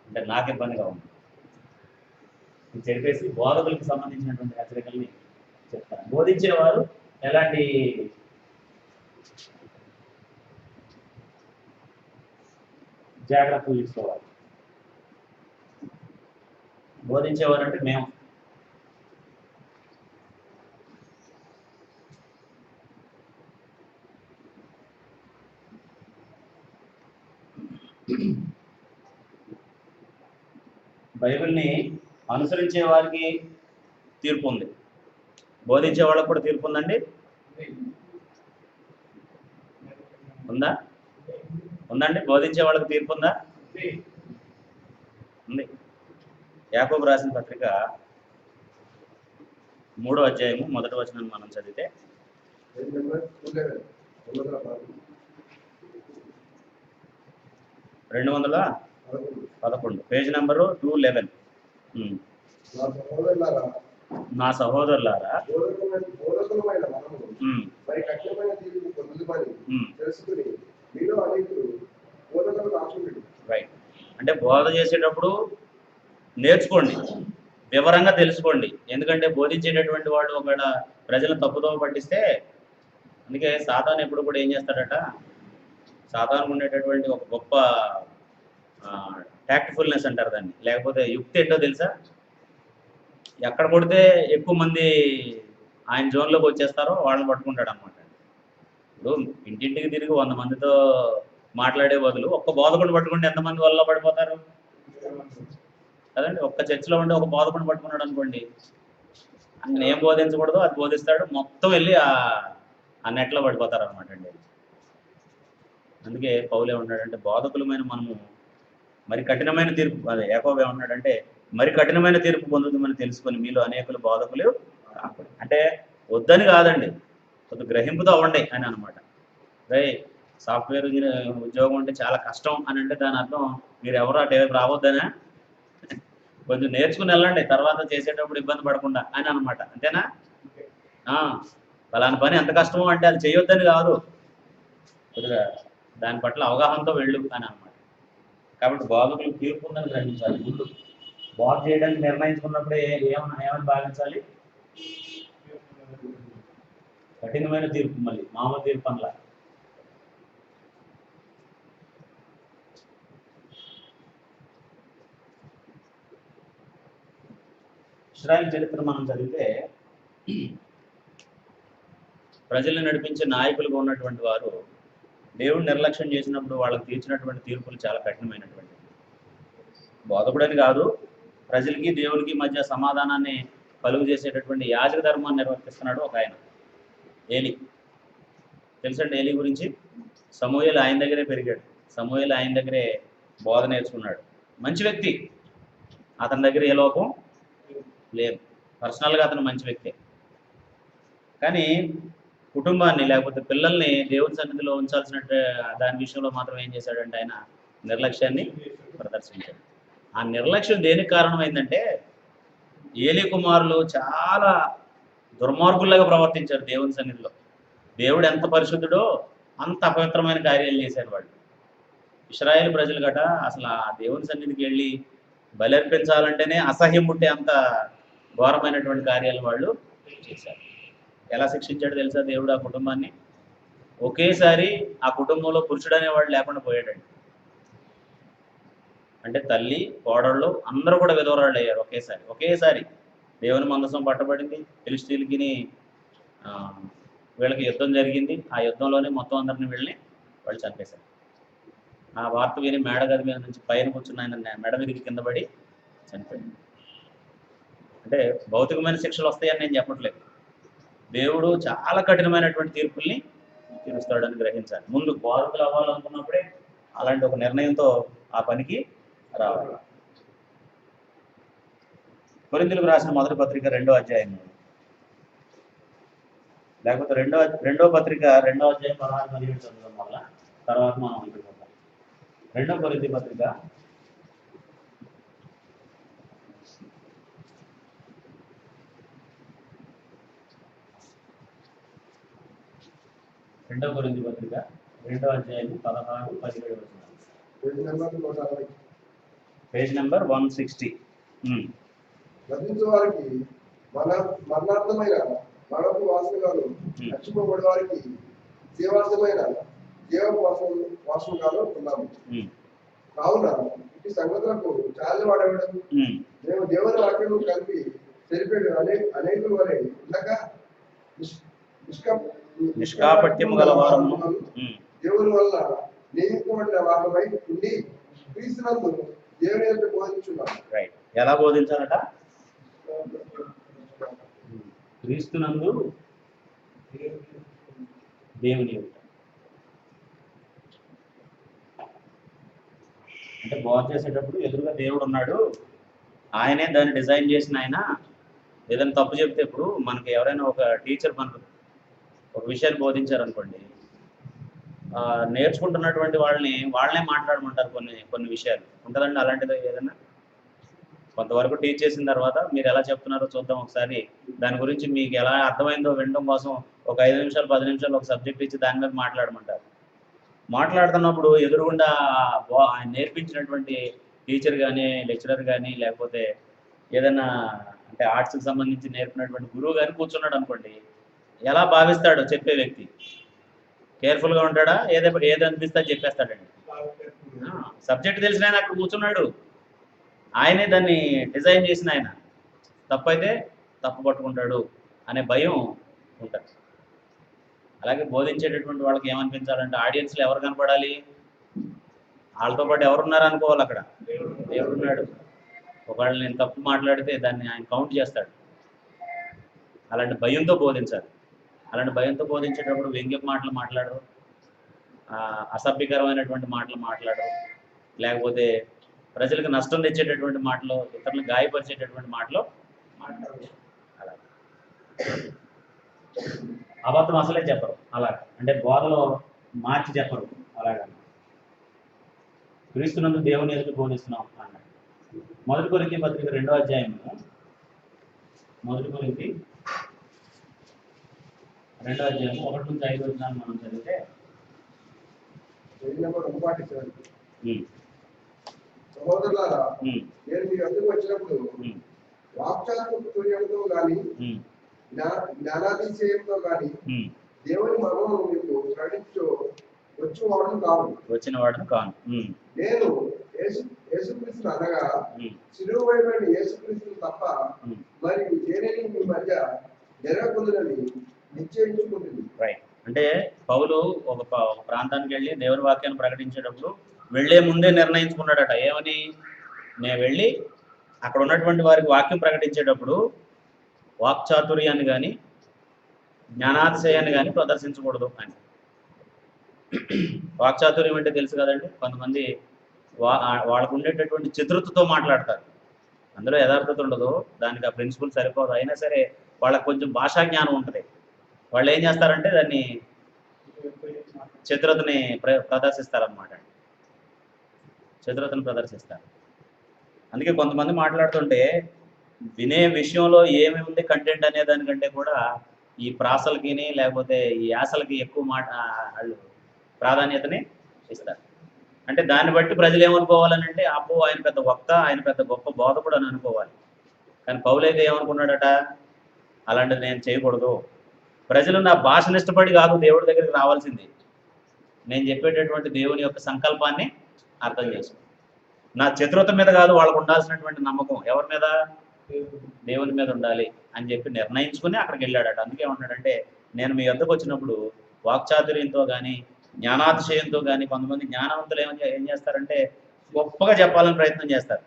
అంటే నాకు ఇబ్బందిగా ఉంది. చెప్పేసి బోధకులకు సంబంధించినటువంటి హెచ్చరికల్ని చెప్తాను. బోధించేవారు ఎలాంటి జాగ్రత్తలు తీసుకోవాలి? బోధించేవారు అంటే మేము బైబిల్ని అనుసరించే వారికి తీర్పు ఉంది, బోధించే వాళ్ళకి కూడా తీర్పు ఉందండి. ఉందా? ఉందండి. బోధించే వాళ్ళకి తీర్పు ఉందా? ఉంది. యాకోబు రాసిన పత్రిక 3వ అధ్యాయము 1వ వచనం మనం చదివితే 211 పేజ్ నెంబరు 211. నా సహోదరులారా రైట్. అంటే బోధ చేసేటప్పుడు నేర్చుకోండి, వివరంగా తెలుసుకోండి. ఎందుకంటే బోధించేటటువంటి వాడు ఒకవేళ ప్రజలను తప్పుదోవ పట్టిస్తే, అందుకే సాతాను ఎప్పుడు కూడా ఏం చేస్తాడట, సాతానుకు ఉండేటటువంటి ఒక గొప్ప ట్యాక్ట్ఫుల్నెస్ అంటారు దాన్ని, లేకపోతే యుక్తి ఏంటో తెలుసా? ఎక్కడ కొడితే ఎక్కువ మంది ఆయన జోన్లోకి వచ్చేస్తారో వాళ్ళని పట్టుకుంటాడు అనమాట. ఇప్పుడు ఇంటింటికి తిరిగి 100 మందితో మాట్లాడే బదులు ఒక్క బోధకుడు పట్టుకుంటే ఎంతమంది వల్ల పడిపోతారు కదండి. ఒక్క చర్చిలో ఉండే ఒక బోధకుడు పట్టుకున్నాడు అనుకోండి, ఆయన ఏం బోధించకూడదో అది బోధిస్తాడు, మొత్తం వెళ్ళి ఆ నెట్లో పడిపోతారు అనమాట అండి. అందుకే పౌలు ఏమన్నాడంటే, బోధకులమైన మనము మరి కఠినమైన తీర్పు, అదే యాకోబు ఏమన్నాడంటే, మరి కఠినమైన తీర్పు పొందుతుందని తెలుసుకొని మీలో అనేకులు బోధకులు కాకూడదు. అంటే వద్దని కాదండి, కొద్ది గ్రహింపుతో అవ్వండి అని అనమాట. రే సాఫ్ట్వేర్ ఉద్యోగం అంటే చాలా కష్టం అని అంటే దాని అర్థం మీరు ఎవరు అటు రావద్దనా, కొంచెం నేర్చుకుని వెళ్ళండి, తర్వాత చేసేటప్పుడు ఇబ్బంది పడకుండా అని అనమాట. అంతేనా? ఫలాని పని ఎంత కష్టమో అంటే అది చేయొద్దని కాదు, కొద్దిగా దాని పట్ల అవగాహనతో వెళ్ళు అని అనమాట. కాబట్టి బోధకులు తీర్పు ఉందని గ్రహించాలి. ముందు బోధ చేయడానికి నిర్ణయించుకున్నప్పుడే ఏమని భావించాలి? కఠినమైన తీర్పు, మళ్ళీ మామూలు తీర్పు అనలా. ఇశ్రాయేలు చరిత్ర మనం చదివితే, ప్రజల్ని నడిపించే నాయకులుగా ఉన్నటువంటి వారు దేవుడు నిర్లక్ష్యం చేసినప్పుడు వాళ్ళకి తీర్చినటువంటి తీర్పులు చాలా కఠినమైనటువంటి. బోధకుడని కాదు, ప్రజలకి దేవుడికి మధ్య సమాధానాన్ని కలుగు చేసేటటువంటి యాజక ధర్మాన్ని నిర్వర్తిస్తున్నాడు ఒక ఆయన, ఏలి. తెలుసండి ఏలి గురించి? సమూయేలు ఆయన దగ్గరే పెరిగాడు, సమూయేలు ఆయన దగ్గరే బోధ నేర్చుకున్నాడు. మంచి వ్యక్తి, అతని దగ్గర ఏ లోపం లేదు, పర్సనల్గా అతను మంచి వ్యక్తే. కానీ కుటుంబాన్ని లేకపోతే పిల్లల్ని దేవుని సన్నిధిలో ఉంచాల్సినట్టు దాని విషయంలో మాత్రం ఏం చేశాడంటే ఆయన నిర్లక్ష్యాన్ని ప్రదర్శించాడు. ఆ నిర్లక్ష్యం దేనికి కారణమైందంటే, ఏలి కుమారులు చాలా దుర్మార్గుల్లాగా ప్రవర్తించారు దేవుని సన్నిధిలో. దేవుడు ఎంత పరిశుద్ధుడో అంత అపవిత్రమైన కార్యాలు చేశారు వాళ్ళు. ఇశ్రాయేలు ప్రజలు గట అసలు ఆ దేవుని సన్నిధికి వెళ్ళి బలర్పించాలంటేనే అసహ్యం పుట్టే అంత ఘోరమైనటువంటి కార్యాలు వాళ్ళు చేశారు. ఎలా శిక్షించాడు తెలుసా దేవుడు ఆ కుటుంబాన్ని? ఒకేసారి ఆ కుటుంబంలో పురుషుడు అనేవాడు లేకుండా పోయాడండి. అంటే తల్లి, కోడళ్ళు అందరూ కూడా విధవరాళ్ళు అయ్యారు ఒకేసారి. దేవుని మందసం పట్టబడింది, ఫిలిష్తీయులకి వీళ్ళకి యుద్ధం జరిగింది. ఆ యుద్ధంలోనే మొత్తం అందరిని వాళ్ళు చంపేశారు. ఆ వార్త విని మేడగది మీద నుంచి పైన కూర్చున్న ఆయన మెడ మీదకి కింద పడి చనిపోయింది. అంటే భౌతికమైన శిక్షలు వస్తాయని నేను చెప్పట్లేదు, దేవుడు చాలా కఠినమైనటువంటి తీర్పుల్ని తీరుస్తాడని గ్రహించాలి. ముందు బోధకులు అవ్వాలనుకున్నప్పుడే అలాంటి ఒక నిర్ణయంతో ఆ పనికి రావాలి. కొరింథీయులకు రాసిన మొదటి పత్రిక 2వ అధ్యాయం, లేకపోతే రెండో పత్రిక 2వ అధ్యాయం 16-17 చదవడం వల్ల తర్వాత మనం వెళ్ళిపోతాం. 2వ కొరింథీ పత్రిక 2వ కొరింథీ పత్రిక 2వ అధ్యాయం 16-17 పేజ్ నెంబర్ 160. గతించే వారికి మరణార్థమైన మరణపు వాసనగాను, రక్షింపబడే వారికి జీవార్థమైన వాసనగాను ఉన్నాము. కావున ఇటు సంగతులకు చాలా వాడేవాడు మేము దేవుని వాక్యం కలిపి తెలిపేడు అనేకుల వలె ఉండక నిష్కాపట్యము గల వారము దేవుని వల్ల నియమింపబడిన వారమై ఉండి క్రీస్తునందు దేవుని యొక్క బోధించున్నాను. రైట్. ఎలా బోధించాలట? క్రీస్తునందు దేవుని యొక్క. అంటే బోధ చేసేటప్పుడు ఎదురుగా దేవుడు ఉన్నాడు, ఆయనే దాన్ని డిజైన్ చేసిన ఆయన. ఏదైనా తప్పు చెప్తే ఇప్పుడు మనకి ఎవరైనా ఒక టీచర్ మనకు ఒక విషయాన్ని బోధించారనుకోండి, నేర్చుకుంటున్నటువంటి వాళ్ళనే మాట్లాడమంటారు కొన్ని కొన్ని విషయాలు. ఉంటుందండి అలాంటిది ఏదైనా? కొంతవరకు టీచ్ చేసిన తర్వాత మీరు ఎలా చెప్తున్నారో చూద్దాం ఒకసారి, దాని గురించి మీకు ఎలా అర్థమైందో వినడం కోసం ఒక 5 నిమిషాలు 10 నిమిషాలు ఒక సబ్జెక్ట్ ఇచ్చి దాని మీద మాట్లాడమంటారు. మాట్లాడుతున్నప్పుడు ఎదురుగుండా ఆయన నేర్పించినటువంటి టీచర్ కానీ, లెక్చరర్ కానీ, లేకపోతే ఏదైనా అంటే ఆర్ట్స్కి సంబంధించి నేర్పినటువంటి గురువు కానీ కూర్చున్నాడు అనుకోండి, ఎలా భావిస్తాడో చెప్పే వ్యక్తి? కేర్ఫుల్గా ఉంటాడా? ఏది అనిపిస్తే చెప్పేస్తాడండి. సబ్జెక్ట్ తెలిసిన ఆయన అక్కడ కూర్చున్నాడు, ఆయనే దాన్ని డిజైన్ చేసిన ఆయన. తప్పైతే తప్పు పట్టుకుంటాడు అనే భయం ఉంటుంది. అలాగే బోధించేటటువంటి వాళ్ళకి ఏమనిపించాలంటే ఆడియన్స్లో ఎవరు కనపడాలి? వాళ్ళతో పాటు ఎవరున్నారు అనుకోవాలి. అక్కడ దేవుడు ఉన్నాడు. ఒకవేళ నేను తప్పు మాట్లాడితే దాన్ని ఆయన కౌంట్ చేస్తాడు. అలాంటి భయంతో బోధించాలి. అలాంటి భయంతో బోధించేటప్పుడు వ్యంగ్యపు మాటలు మాట్లాడరు, అసభ్యకరమైనటువంటి మాటలు మాట్లాడరు, లేకపోతే ప్రజలకు నష్టం తెచ్చేటటువంటి మాటలు, ఇతరులను గాయపరిచేటటువంటి మాటలు మాట్లాడరు. అలా అబద్ధం అసలే చెప్పరు. అలాగ అంటే బోధలో మార్చి చెప్పరు. అలాగా క్రీస్తునందు దేవుని ఎదురు బోధిస్తున్నాం అన్నాడు. 1 కొరింథీ పత్రిక 2వ అధ్యాయం 1 కొరింథీ 2వ అధ్యాయం 1 నుంచి 5 వచనాలు మనం చదివితే, సహోదరులారా, నేను మీ వద్దకు వచ్చినప్పుడు వాక్చాతుర్యంతో గాని జ్ఞానాతిశయంతో గాని దేవుని మర్మము మీకు ప్రకటించు వచ్చిన వాడును కాను. నేను యేసుక్రీస్తు అనగా సిలువ వేయబడిన యేసుక్రీస్తు తప్ప మరి దేనిని మీ మధ్య జరగకూడదని నిశ్చయించుకుంటుంది. రైట్. అంటే పౌలు ఒక ప్రాంతానికి వెళ్ళి దేవుని వాక్యాన్ని ప్రకటించేటప్పుడు వెళ్లే ముందే నిర్ణయించుకున్నాడట. ఏమని? నేను వెళ్ళి అక్కడ ఉన్నటువంటి వారికి వాక్యం ప్రకటించేటప్పుడు వాక్చాతుర్యాన్ని కానీ జ్ఞానాతిశయాన్ని కానీ ప్రదర్శించకూడదు అని. వాక్చాతుర్యం అంటే తెలుసు కదండి, కొంతమంది వాళ్ళకు ఉండేటటువంటి చతురతతో మాట్లాడతారు. అందులో యథార్థత ఉండదు, దానికి ఆ ప్రిన్సిపల్ సరిపోదు. అయినా సరే వాళ్ళకు కొంచెం భాషా జ్ఞానం ఉంటుంది. వాళ్ళు ఏం చేస్తారంటే దాన్ని చతురతని ప్రదర్శిస్తారనమాట. చతురతను ప్రదర్శిస్తారు. అందుకే కొంతమంది మాట్లాడుతుంటే వినే విషయంలో ఏమి ఉంది కంటెంట్ అనే దానికంటే కూడా ఈ ప్రాసలకి లేకపోతే ఈ యాసలకి ఎక్కువ వాళ్ళు ప్రాధాన్యతని ఇస్తారు. అంటే దాన్ని బట్టి ప్రజలు ఏమనుకోవాలని అంటే, అబ్బో ఆయన పెద్ద వక్త, ఆయన పెద్ద గొప్ప బోధకుడు అని అనుకోవాలి. కానీ పౌలైతే ఏమనుకున్నాడట? అలాంటిది నేను చేయకూడదు. ప్రజలు నా భాషను ఇష్టపడి కాదు దేవుడి దగ్గరికి రావాల్సింది, నేను చెప్పేటటువంటి దేవుని యొక్క సంకల్పాన్ని అర్థం చేసుకో. నా చతురత మీద కాదు వాళ్ళకు ఉండాల్సినటువంటి నమ్మకం ఎవరి మీద? దేవుని మీద ఉండాలి అని చెప్పి నిర్ణయించుకుని అక్కడికి వెళ్ళాడట. అందుకే ఏమంటాడంటే, నేను మీ వద్దకు వచ్చినప్పుడు వాక్చాతుర్యంతో కానీ జ్ఞానాతిశయంతో కానీ, కొంతమంది జ్ఞానవంతులు ఏం చేస్తారంటే గొప్పగా చెప్పాలని ప్రయత్నం చేస్తారు.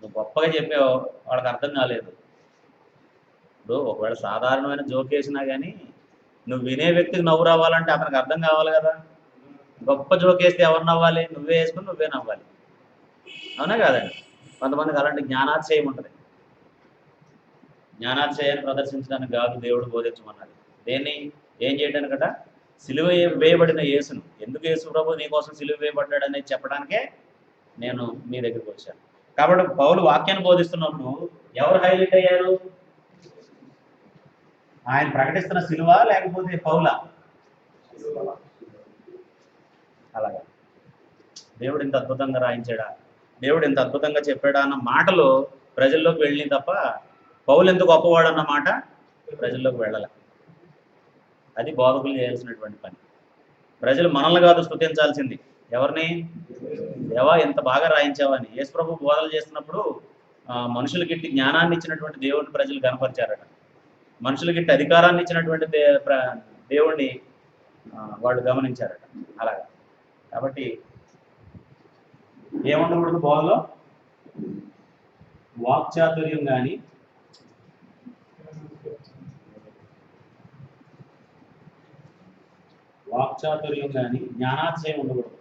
నువ్వు గొప్పగా చెప్పావు, వాళ్ళకి అర్థం కాలేదు. ఇప్పుడు ఒకవేళ సాధారణమైన జోక్ వేసినా కానీ నువ్వు వినే వ్యక్తికి నవ్వు రావాలంటే అతనికి అర్థం కావాలి కదా. గొప్ప జోక్ వేస్తే ఎవరు నవ్వాలి? నువ్వే వేసుకుని నువ్వే నవ్వాలి. అవునా కాదండి? కొంతమందికి అలాంటి జ్ఞానాతిశయం ఉంటుంది. జ్ఞానాతిశయాన్ని ప్రదర్శించడానికి కాదు దేవుడు బోధించమన్నది. దేన్ని ఏం చేయడానికట? సిలువ వేయబడిన యేసును. ఎందుకు యేసు ప్రభు నీ కోసం సిలువ వేయబడ్డాడు అనేది చెప్పడానికే నేను మీ దగ్గరికి వచ్చాను. కాబట్టి పౌలు వాక్యాన్ని బోధిస్తున్నప్పుడు ఎవరు హైలైట్ అయ్యారు? ఆయన ప్రకటిస్తున్న సిలువ లేకపోతే పౌలా? అలాగా దేవుడు ఇంత అద్భుతంగా రాయించాడా, దేవుడు ఇంత అద్భుతంగా చెప్పాడా అన్న మాటలు ప్రజల్లోకి వెళ్ళినాయి తప్ప పౌలు ఎంత గొప్పవాడు అన్న మాట ప్రజల్లోకి వెళ్ళాలి. అది బోధకులు చేయాల్సినటువంటి పని. ప్రజలు మనల్ని కాదు స్తుతించాల్సింది, ఎవరిని? దేవా ఎంత బాగా రాయించావని. యేసు ప్రభు బోధలు చేస్తున్నప్పుడు మనుషులకి ఇట్టి జ్ఞానాన్ని ఇచ్చినటువంటి దేవుడిని ప్రజలు కనపరిచారట. మనుషులకి ఇట్టి అధికారాన్ని ఇచ్చినటువంటి దేవుణ్ణి వాళ్ళు గమనించారట. అలాగా కాబట్టి ఏముండకూడదు బోధలో? వాక్చాతుర్యం కానీ, జ్ఞానాతిశయం ఉండకూడదు.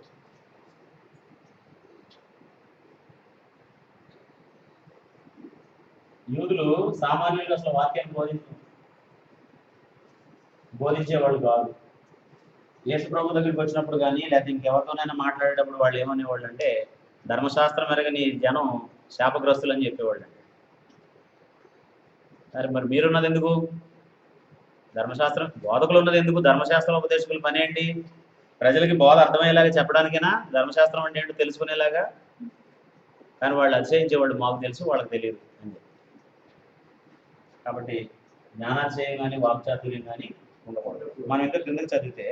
యూదులు సామాన్యులు అసలు వాక్యాన్ని బోధించేవాళ్ళు కాదు. యేసు ప్రభు దగ్గరికి వచ్చినప్పుడు కానీ లేకపోతే ఇంకెవరితోనైనా మాట్లాడేటప్పుడు వాళ్ళు ఏమనేవాళ్ళు అంటే, ధర్మశాస్త్రం మెరగని జనం శాపగ్రస్తులు అని చెప్పేవాళ్ళు. సరే, మరి మీరున్నది ఎందుకు? ధర్మశాస్త్రం బోధకులు ఉన్నది ఎందుకు? ధర్మశాస్త్రం ఉపదేశకుల పని ఏంటి? ప్రజలకి బోధ అర్థమయ్యేలాగా చెప్పడానికైనా, ధర్మశాస్త్రం అంటే ఏంటో తెలుసుకునేలాగా. కానీ వాళ్ళు అతిశయించేవాళ్ళు, మాకు తెలుసు వాళ్ళకి తెలియదు అని చెప్పి. కాబట్టి జ్ఞానాతిశయం కానీ వాక్చాతుర్యం కానీ ఉండకూడదు. మనం ఇంకా కిందకి చదివితే,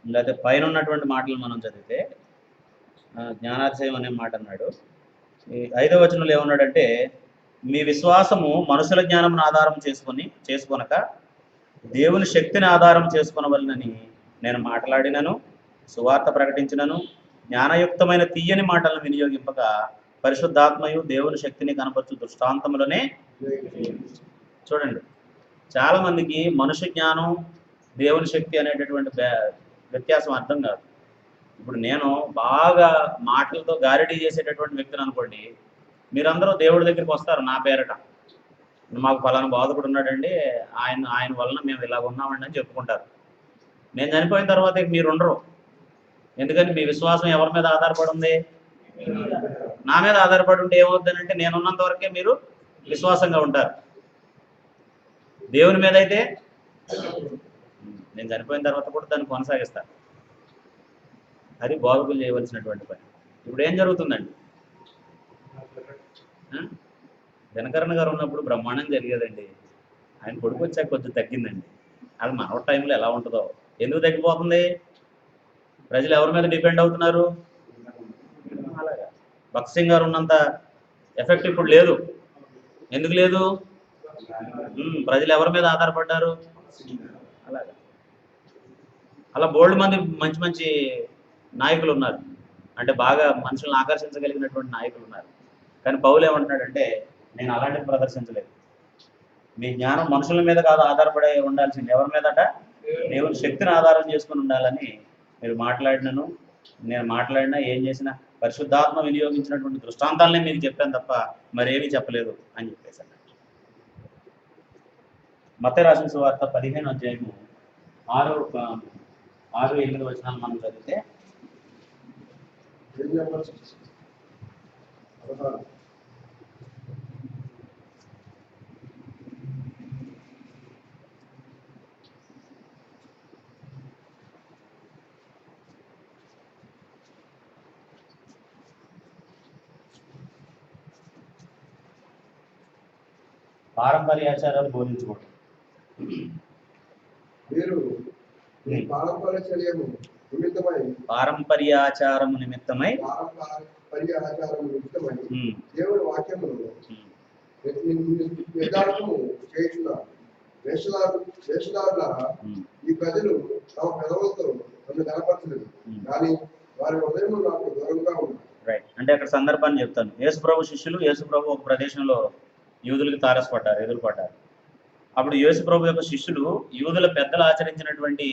లేకపోతే పైన ఉన్నటువంటి మాటలు మనం చదివితే, జ్ఞానాతిశయం అనే మాట అన్నాడు. ఈ 5వ వచనంలో ఏమన్నాడంటే, మీ విశ్వాసము మనుషుల జ్ఞానం ఆధారం చేసుకొనక దేవుని శక్తిని ఆధారం చేసుకొనవలనని నేను మాట్లాడినను, సువార్త ప్రకటించినను, జ్ఞానయుక్తమైన తీయని మాటలను వినియోగింపక పరిశుద్ధాత్మయు దేవుని శక్తిని కనపరచు దృష్టాంతములనే. చూడండి, చాలా మందికి మనుష్య జ్ఞానం దేవుని శక్తి అనేటటువంటి వ్యత్యాసం అర్థం కాదు. ఇప్పుడు నేను బాగా మాటలతో గారిడీ చేసేటటువంటి వ్యక్తిని అనుకోండి, మీరందరూ దేవుడి దగ్గరికి వస్తారు నా పేరట, మాకు ఫలానా బాధకుడు ఉన్నాడండి, ఆయన వలన మేము ఇలా ఉన్నామండి అని చెప్పుకుంటారు. నేను చనిపోయిన తర్వాత మీరు ఉండరు. ఎందుకని? మీ విశ్వాసం ఎవరి మీద ఆధారపడి ఉంది? నా మీద ఆధారపడి ఉంటే ఏమవుతుందంటే, నేనున్నంత వరకే మీరు విశ్వాసంగా ఉంటారు. దేవుని మీద అయితే నేను చనిపోయిన తర్వాత కూడా దాన్ని కొనసాగిస్తాను. అది బోధకులు చేయవలసినటువంటి పని. ఇప్పుడు ఏం జరుగుతుందండి? దినకరణ గారు ఉన్నప్పుడు బ్రహ్మాండం జరిగేదండి. ఆయన కొడుకు వచ్చాక కొంచెం తగ్గిందండి. అది మన టైంలో ఎలా ఉంటుందో. ఎందుకు తగ్గిపోతుంది? ప్రజలు ఎవరి మీద డిపెండ్ అవుతున్నారు? అలాగా భక్త్ సింగ్ గారు ఉన్నంత ఎఫెక్ట్ ఇప్పుడు లేదు. ఎందుకు లేదు? ప్రజలు ఎవరి మీద ఆధారపడ్డారు? అలాగా అలా బోల్డ్ మంది మంచి మంచి నాయకులు ఉన్నారు, అంటే బాగా మనుషులను ఆకర్షించగలిగినటువంటి నాయకులు ఉన్నారు. కానీ పౌలు ఏమంటున్నాడంటే, నేను అలాంటివి ప్రదర్శించలేదు. మీ జ్ఞానం మనుషుల మీద కాదు ఆధారపడే ఉండాల్సింది, ఎవరి మీదట? దేవుని శక్తిని ఆధారం చేసుకుని ఉండాలని మీరు నేను మాట్లాడినా ఏం చేసినా పరిశుద్ధాత్మ వినియోగించినటువంటి దృష్టాంతాలనే మీకు చెప్పాను తప్ప మరేమీ చెప్పలేదు అని చెప్పేశాను. మత్తయి రాసిన సువార్త 15వ అధ్యాయము 6-8 వచనాలు మనం చదివితే, పారంపర్యాచారాలు బోధించకూడదు. మీరు పారంపర్యాచారము నిమిత్తమై దేవుని వాక్యమును నిర్ధారణము చేయుచున్నారు. వేషధారులారా, ఈ ప్రజలు తమ పెదవులతో నన్ను కనపరచలేదు, కానీ వారి హృదయంలో నాకు దూరంగా ఉన్నారు. రైట్. అంటే అక్కడ సందర్భాన్ని చెప్తాను. యేసుప్రభు శిష్యులు, యేసుప్రభు ఒక ప్రదేశంలో యూదులకి ఎదురుపడ్డారు. అప్పుడు యేసుప్రభు యొక్క శిష్యులు యూదుల పెద్దలు ఆచరించినటువంటి,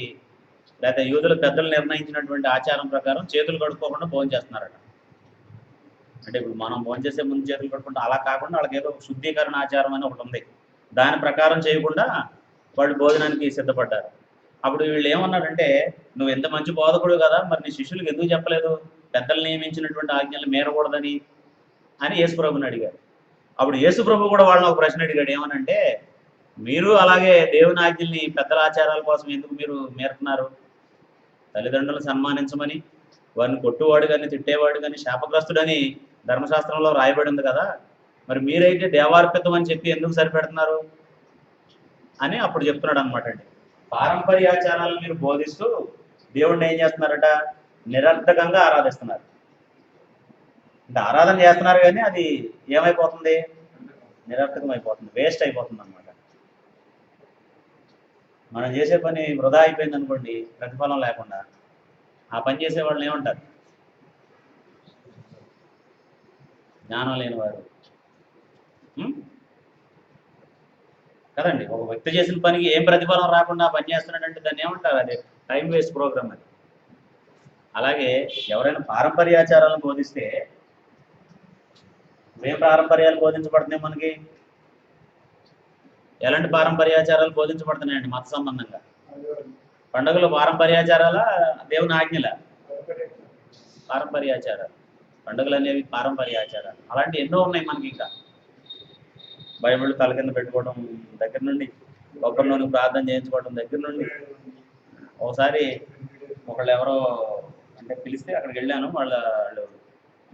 లేదా యూదుల పెద్దలు నిర్ణయించినటువంటి ఆచారం ప్రకారం చేతులు కడుక్కోకుండా భోజనం చేస్తున్నారట. అంటే ఇప్పుడు మనం భోజనం చేసే ముందు చేతులు కడుక్కుంటే అలా కాకుండా వాళ్ళకి ఏదో శుద్ధీకరణ ఆచారం అని ఒకటి ఉంది, దాని ప్రకారం చేయకుండా వాళ్ళు భోజనానికి సిద్ధపడ్డారు. అప్పుడు వీళ్ళు ఏమన్నారంటే, నువ్వు ఎంత మంచి బోధకుడు కదా, మరి నీ శిష్యులకు ఎందుకు చెప్పలేదు పెద్దలు నియమించినటువంటి ఆజ్ఞలు మీరకూడదని అని యేసుప్రభుని అడిగారు. అప్పుడు యేసుప్రభు కూడా వాళ్ళని ఒక ప్రశ్న అడిగాడు. ఏమనంటే, మీరు అలాగే దేవుని ఆజ్ఞల్ని పెద్దల ఆచారాల కోసం ఎందుకు మీరు మీరుతున్నారు? తల్లిదండ్రులను సన్మానించమని, వారిని కొట్టువాడు కానీ తిట్టేవాడు కానీ శాపగ్రస్తుడని ధర్మశాస్త్రంలో రాయబడింది కదా, మరి మీరైతే దేవార్పితం అని చెప్పి ఎందుకు సరిపెడుతున్నారు అని అప్పుడు చెప్తున్నాడు అనమాట అండి. పారంపర్యాచారాలను మీరు బోధిస్తూ దేవుడిని ఏం చేస్తున్నారట? నిరర్థకంగా ఆరాధిస్తున్నారు. అంటే ఆరాధన చేస్తున్నారు కానీ అది ఏమైపోతుంది? నిరర్థకం అయిపోతుంది, వేస్ట్ అయిపోతుంది అనమాట. మనం చేసే పని వృధా అయిపోయింది అనుకోండి, ప్రతిఫలం లేకుండా, ఆ పని చేసే వాళ్ళని ఏమంటారు? జ్ఞానం లేని వారు. కదండి, ఒక వ్యక్తి చేసిన పనికి ఏం ప్రతిఫలం రాకుండా పని చేస్తున్నాడంటే దాన్ని ఏమంటారు? అది టైం వేస్ట్ ప్రోగ్రామ్ అది. అలాగే ఎవరైనా పారంపర్యాచారాలను బోధిస్తే ఏ పారంపర్యాలు బోధించబడుతున్నాయి మనకి? ఎలాంటి పారంపర్యాచారాలు బోధించబడుతున్నాయండి మత సంబంధంగా? పండుగలు పారంపర్యాచారాల, దేవుని ఆజ్ఞల? పారంపర్యాచారాలు. పండుగలు అనేవి పారంపర్యాచారాలు. అలాంటి ఎన్నో ఉన్నాయి మనకి. ఇంకా బైబిల్ తల కింద పెట్టుకోవడం దగ్గర నుండి, కొబ్బరిలోని ప్రార్థన చేయించుకోవడం దగ్గర నుండి. ఒకసారి ఒకళ్ళు ఎవరో అంటే పిలిస్తే అక్కడికి వెళ్ళాను. వాళ్ళు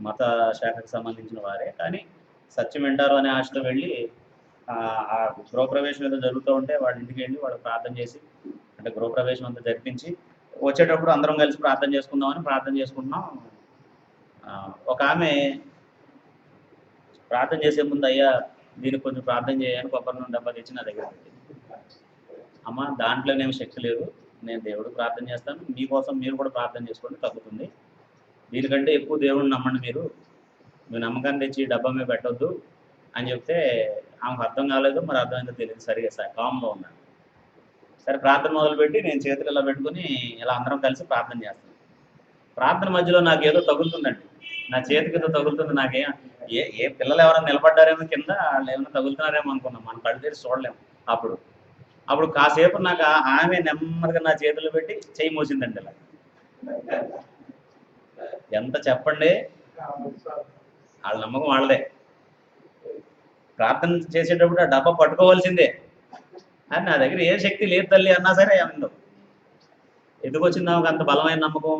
మత శాఖకు సంబంధించిన వారే, కానీ సత్యం వింటారు అనే ఆశతో వెళ్ళి ఆ గృహప్రవేశం ఏదో జరుగుతూ ఉంటే వాళ్ళ ఇంటికి వెళ్ళి వాళ్ళు ప్రార్థన చేసి, అంటే గృహప్రవేశం అంతా జరిపించి వచ్చేటప్పుడు అందరం కలిసి ప్రార్థన చేసుకుందామని ప్రార్థన చేసుకుంటున్నాం. ఒక ఆమె ప్రార్థన చేసే ముందు, అయ్యా దీనికి కొంచెం ప్రార్థన చేయని కొబ్బరి నూనె డబ్బా తెచ్చి నా దగ్గర పెట్టింది. అమ్మ, దాంట్లోనేమి శక్తి లేదు, నేను దేవుడు ప్రార్థన చేస్తాను, మీకోసం మీరు కూడా ప్రార్థన చేసుకోండి, తగ్గుతుంది. దీనికంటే ఎక్కువ దేవుడిని నమ్మండి, మీరు మీ నమ్మకాన్ని తెచ్చి డబ్బా మీద పెట్టొద్దు అని చెప్తే ఆమెకు అర్థం కాలేదు, మరి అర్థమైందో తెలియదు. సరిగా సార్ కామ్లో ఉన్నాను. సరే ప్రార్థన మొదలుపెట్టి నేను చేతులు ఇలా పెట్టుకుని ఇలా అందరం కలిసి ప్రార్థన చేస్తాను. ప్రార్థన మధ్యలో నాకు ఏదో తగులుతుందండి, నా చేతికి ఏదో తగులుతుంది. నాకేం ఏ పిల్లలు ఎవరైనా నిలబడ్డారేమో కింద, వాళ్ళు ఏమైనా తగులుతున్నారేమో అనుకున్నాం. మనం కళ్ళు తెరిచి చూడలేము. అప్పుడు కాసేపు నాకు ఆమె నెమ్మదిగా నా చేతులు పెట్టి చెయ్యి మోసిందండి. ఇలా ఎంత చెప్పండి, వాళ్ళ నమ్మకం వాళ్ళదే. ప్రార్థన చేసేటప్పుడు ఆ డబ్బా పట్టుకోవాల్సిందే అని, నా దగ్గర ఏ శక్తి లేదు తల్లి అన్నా సరే ఏమిందో. ఎందుకు వచ్చింది ఆమెకు అంత బలమైన నమ్మకం?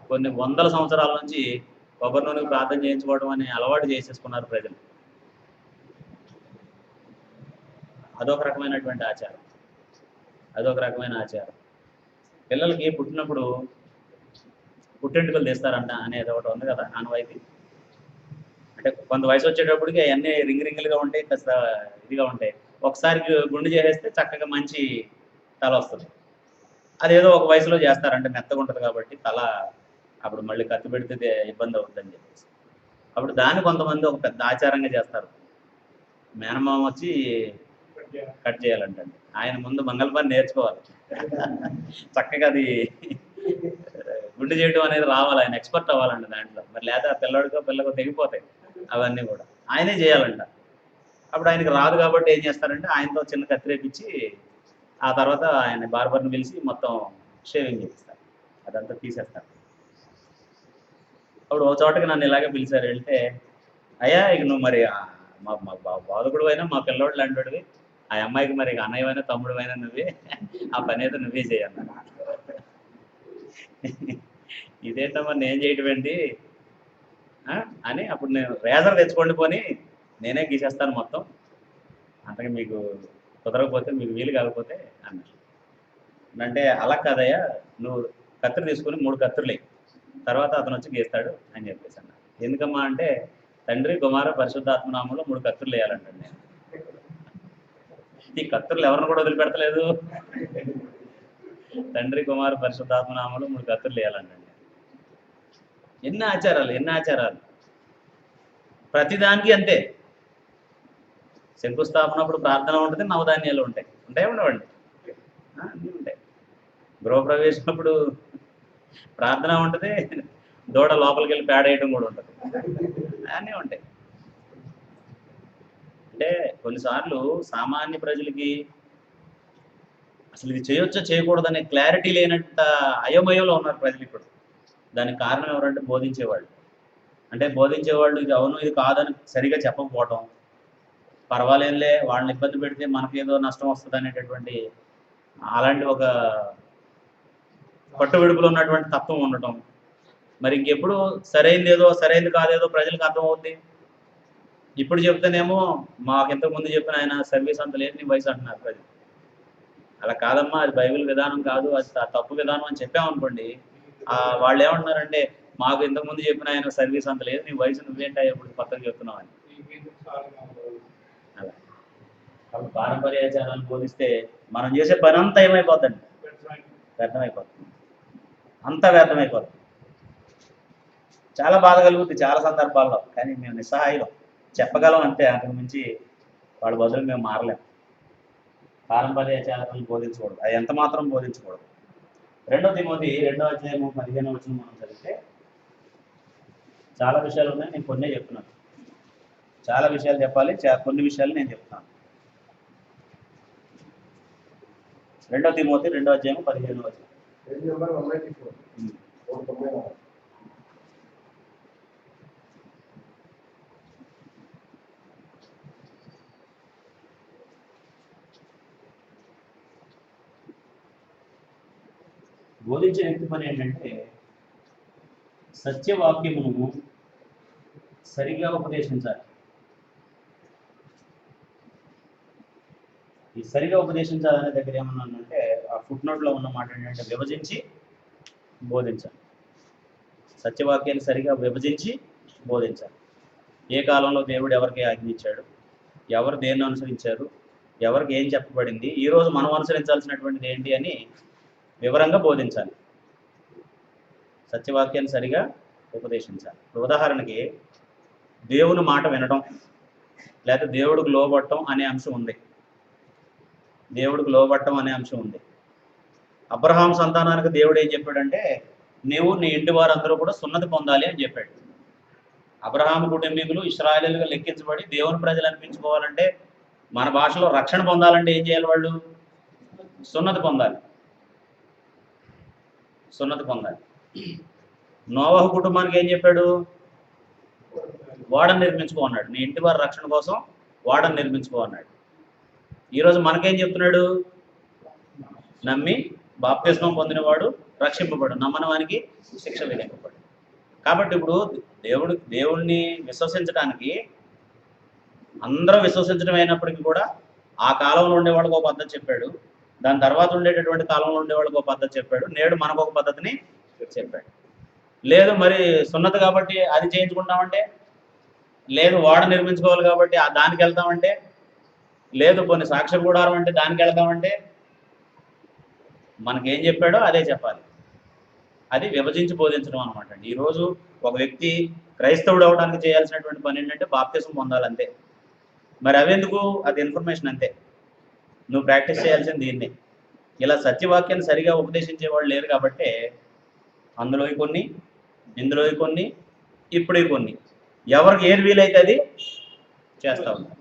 కొన్ని వందల సంవత్సరాల నుంచి కొబ్బరి నూనెకు ప్రార్థన చేయించుకోవడం అనే అలవాటు చేసేసుకున్నారు ప్రజలు. అదొక రకమైనటువంటి ఆచారం, అదొక రకమైన ఆచారం. పిల్లలకి పుట్టినప్పుడు పుట్టెంటుకలు తీస్తారంట అనేది ఒకటి ఉంది కదా, ఆనవాయితీ. అంటే కొంత వయసు వచ్చేటప్పటికి అవన్నీ రింగులుగా ఉంటాయి, కాస్త ఇదిగా ఉంటాయి. ఒకసారి గుండు చేసేస్తే చక్కగా మంచి తల వస్తుంది. అదేదో ఒక వయసులో చేస్తారంటే మెత్తగా ఉంటుంది కాబట్టి తల, అప్పుడు మళ్ళీ కత్తి పెడితే ఇబ్బంది అవుతుందని చెప్పేసి అప్పుడు దాన్ని కొంతమంది ఒక పెద్ద ఆచారంగా చేస్తారు. మేనమామ వచ్చి కట్ చేయాలంటండి. ఆయన ముందు మంగళ పని నేర్చుకోవాలి, చక్కగా అది గుండు చేయడం అనేది రావాలి, ఆయన ఎక్స్పర్ట్ అవ్వాలండి దాంట్లో. మరి లేదా పిల్లడికో పిల్లకో తెగిపోతాయి అవన్నీ కూడా, ఆయనే చేయాలంట. అప్పుడు ఆయనకి రాదు కాబట్టి ఏం చేస్తారంటే ఆయనతో చిన్న కత్తిరేపించి ఆ తర్వాత ఆయన బార్బర్ని పిలిచి మొత్తం షేవింగ్ చేపిస్తారు, అదంతా తీసేస్తారు. అప్పుడు ఒక చోటకి నన్ను ఇలాగే పిలిచారు. వెళ్తే, అయ్యా ఇక నువ్వు మరి మా బాధకుడు అయినా మా పిల్లోడు లాంటివి, ఆ అమ్మాయికి మరి అన్నయ్యమైనా తమ్ముడు అయినా నువ్వే, ఆ పని అయితే నువ్వే చేయన్నా. ఇదేంటమ్మా నేను చేయటం ఏంటి అని, అప్పుడు నేను రేజర్ తెచ్చుకోండి పోని నేనే గీసేస్తాను మొత్తం, అంతగా మీకు కుదరకపోతే, మీకు వీలు కాకపోతే అన్నారు. అంటే అలా కాదయ్యా, నువ్వు కత్తిరి తీసుకుని 3 కత్తురులే, తర్వాత అతను వచ్చి గీస్తాడు అని చెప్పేసి అన్నారు. ఎందుకమ్మా అంటే, తండ్రి కుమార పరిశుద్ధాత్మ నామంలో 3 కత్తులు వేయాలంటండి నేను. ఈ కత్తులు ఎవరిని కూడా వదిలిపెడతలేదు. తండ్రి కుమార పరిశుద్ధాత్మ నామంలో 3 కత్తులు వేయాలంటండి. ఎన్ని ఆచారాలు ప్రతిదానికి అంతే. శంకుస్థాపనప్పుడు ప్రార్థన ఉంటుంది, నవధాన్యాలు ఉంటాయి ఉండవండి, అన్నీ ఉంటాయి. గృహప్రవేశినప్పుడు ప్రార్థన ఉంటుంది, దూడ లోపలికి వెళ్ళి పేడేయడం కూడా ఉంటుంది, అన్నీ ఉంటాయి. అంటే కొన్నిసార్లు సామాన్య ప్రజలకి అసలు ఇది చేయొచ్చో చేయకూడదనే క్లారిటీ లేనంత అయోమయంలో ఉన్నారు ప్రజలు ఇప్పుడు. దానికి కారణం ఎవరంటే బోధించేవాళ్ళు. అంటే బోధించేవాళ్ళు ఇది అవును ఇది కాదని సరిగా చెప్పకపోవటం, పర్వాలేదులే వాళ్ళని ఇబ్బంది పెడితే మనకేదో నష్టం వస్తుంది అనేటటువంటి అలాంటి ఒక పట్టువిడుపులో ఉన్నటువంటి తత్వం ఉండటం. మరి ఇంకెప్పుడు సరైంది కాదేదో ప్రజలకు అర్థమవుద్ది. ఇప్పుడు చెప్తేనేమో మాకు ఇంతకుముందు చెప్పిన ఆయన సర్వీస్ అంత లేదు నీ వయసు అంటున్నారు ప్రజలు. అలా కాదమ్మా, అది బైబిల్ విధానం కాదు, అది తప్పు విధానం అని చెప్పామనుకోండి, వాళ్ళు ఏమంటున్నారంటే మాకు ఇంతకుముందు చెప్పిన ఆయన సర్వీస్ అంత లేదు, నీ వయసు నువ్వేంటా ఎప్పుడు కొత్తగా చెప్తున్నావు అని. అలా పారంపర్యాచారాన్ని బోధిస్తే మనం చేసే పని అంతా ఏమైపోతుంది, వ్యర్థమైపోతుంది, అంతా వ్యర్థమైపోతుంది. చాలా బాధ కలుగుతుంది చాలా సందర్భాల్లో, కానీ మేము నిస్సహాయులం, చెప్పగలం అంతే, అంతకు మించి వాళ్ళ బదులు మేము మారలేం. పారంపర్యాచారాలను బోధించకూడదు, అది ఎంత మాత్రం బోధించకూడదు. 2 తిమోతి 2వ అధ్యాయము 15వ వచనం మనం చదివితే చాలా విషయాలు ఉన్నాయి, నేను కొన్నే చెప్తున్నాను. చాలా విషయాలు చెప్పాలి, కొన్ని విషయాలు నేను చెప్తాను. 2 తిమోతి 2వ అధ్యాయము 15వ వచనం. Page number 194. బోధించే వ్యక్తి పని ఏంటంటే సత్యవాక్యమును సరిగా ఉపదేశించాలి. ఈ సరిగా ఉపదేశించాలనే దగ్గర ఏమన్నానంటే ఆ ఫుట్ నోట్లో ఉన్న మాట ఏంటంటే విభజించి బోధించాలి. సత్యవాక్యాన్ని సరిగా విభజించి బోధించాలి. ఏ కాలంలో దేవుడు ఎవరికి ఆజ్ఞించాడు, ఎవరు దేన్ని అనుసరించారు, ఎవరికి ఏం చెప్పబడింది, ఈరోజు మనం అనుసరించాల్సినటువంటిది ఏంటి అని వివరంగా బోధించాలి. సత్యవాక్యాన్ని సరిగా ఉపదేశించాలి. ఉదాహరణకి దేవుని మాట వినడం లేకపోతే దేవుడికి లోబడటం అనే అంశం ఉంది. దేవుడికి లోబడటం అనే అంశం ఉంది. అబ్రహాం సంతానానికి దేవుడు ఏం చెప్పాడంటే నీవు నీ ఇంటి వారందరూ కూడా సున్నతి పొందాలి అని చెప్పాడు. అబ్రహాం కుటుంబీకులు ఇశ్రాయేలుగా లెక్కించబడి దేవుని ప్రజలు అనిపించుకోవాలంటే, మన భాషలో రక్షణ పొందాలంటే ఏం చేయాలి? వాళ్ళు సున్నతి పొందాలి. సున్నతి పొందాలి. నోవహు కుటుంబానికి ఏం చెప్పాడు? ఓడను నిర్మించుకో అన్నాడు. నీ ఇంటి వారి రక్షణ కోసం ఓడను నిర్మించుకో అన్నాడు. ఈరోజు మనకేం చెప్తున్నాడు? నమ్మి బాప్తిస్మం పొందినవాడు రక్షింపబడు, నమ్మని వానికి శిక్ష విధింపబడు. కాబట్టి ఇప్పుడు దేవుణ్ణి విశ్వసించడానికి అందరూ విశ్వసించడం అయినప్పటికీ కూడా ఆ కాలంలో ఉండేవాళ్ళకి ఒక పద్ధతి చెప్పాడు, దాని తర్వాత ఉండేటటువంటి కాలంలో ఉండేవాళ్ళకి ఒక పద్ధతి చెప్పాడు, నేడు మనకు ఒక పద్ధతిని చెప్పాడు. లేదు మరి సున్నతి కాబట్టి అది చేయించుకుంటామంటే, లేదు ఓడ నిర్మించుకోవాలి కాబట్టి దానికి వెళ్తామంటే, లేదు కొన్ని సాక్ష్య గుడారం అంటే దానికి వెళ్తామంటే, మనకేం చెప్పాడో అదే చెప్పాలి. అది విభజించి బోధించడం అనమాట అండి. ఈరోజు ఒక వ్యక్తి క్రైస్తవుడు అవడానికి చేయాల్సినటువంటి పని ఏంటంటే బాప్తిసం పొందాలంతే. మరి అవెందుకు? అది ఇన్ఫర్మేషన్ అంతే. నువ్వు ప్రాక్టీస్ చేయాల్సింది దీన్ని. ఇలా సత్యవాక్యాన్ని సరిగా ఉపదేశించే వాళ్ళు లేరు కాబట్టి అందులో కొన్ని, ఇందులో కొన్ని, ఇప్పుడు కొన్ని, ఎవరికి ఏది వీలైతే అది చేస్తూ ఉంటారు.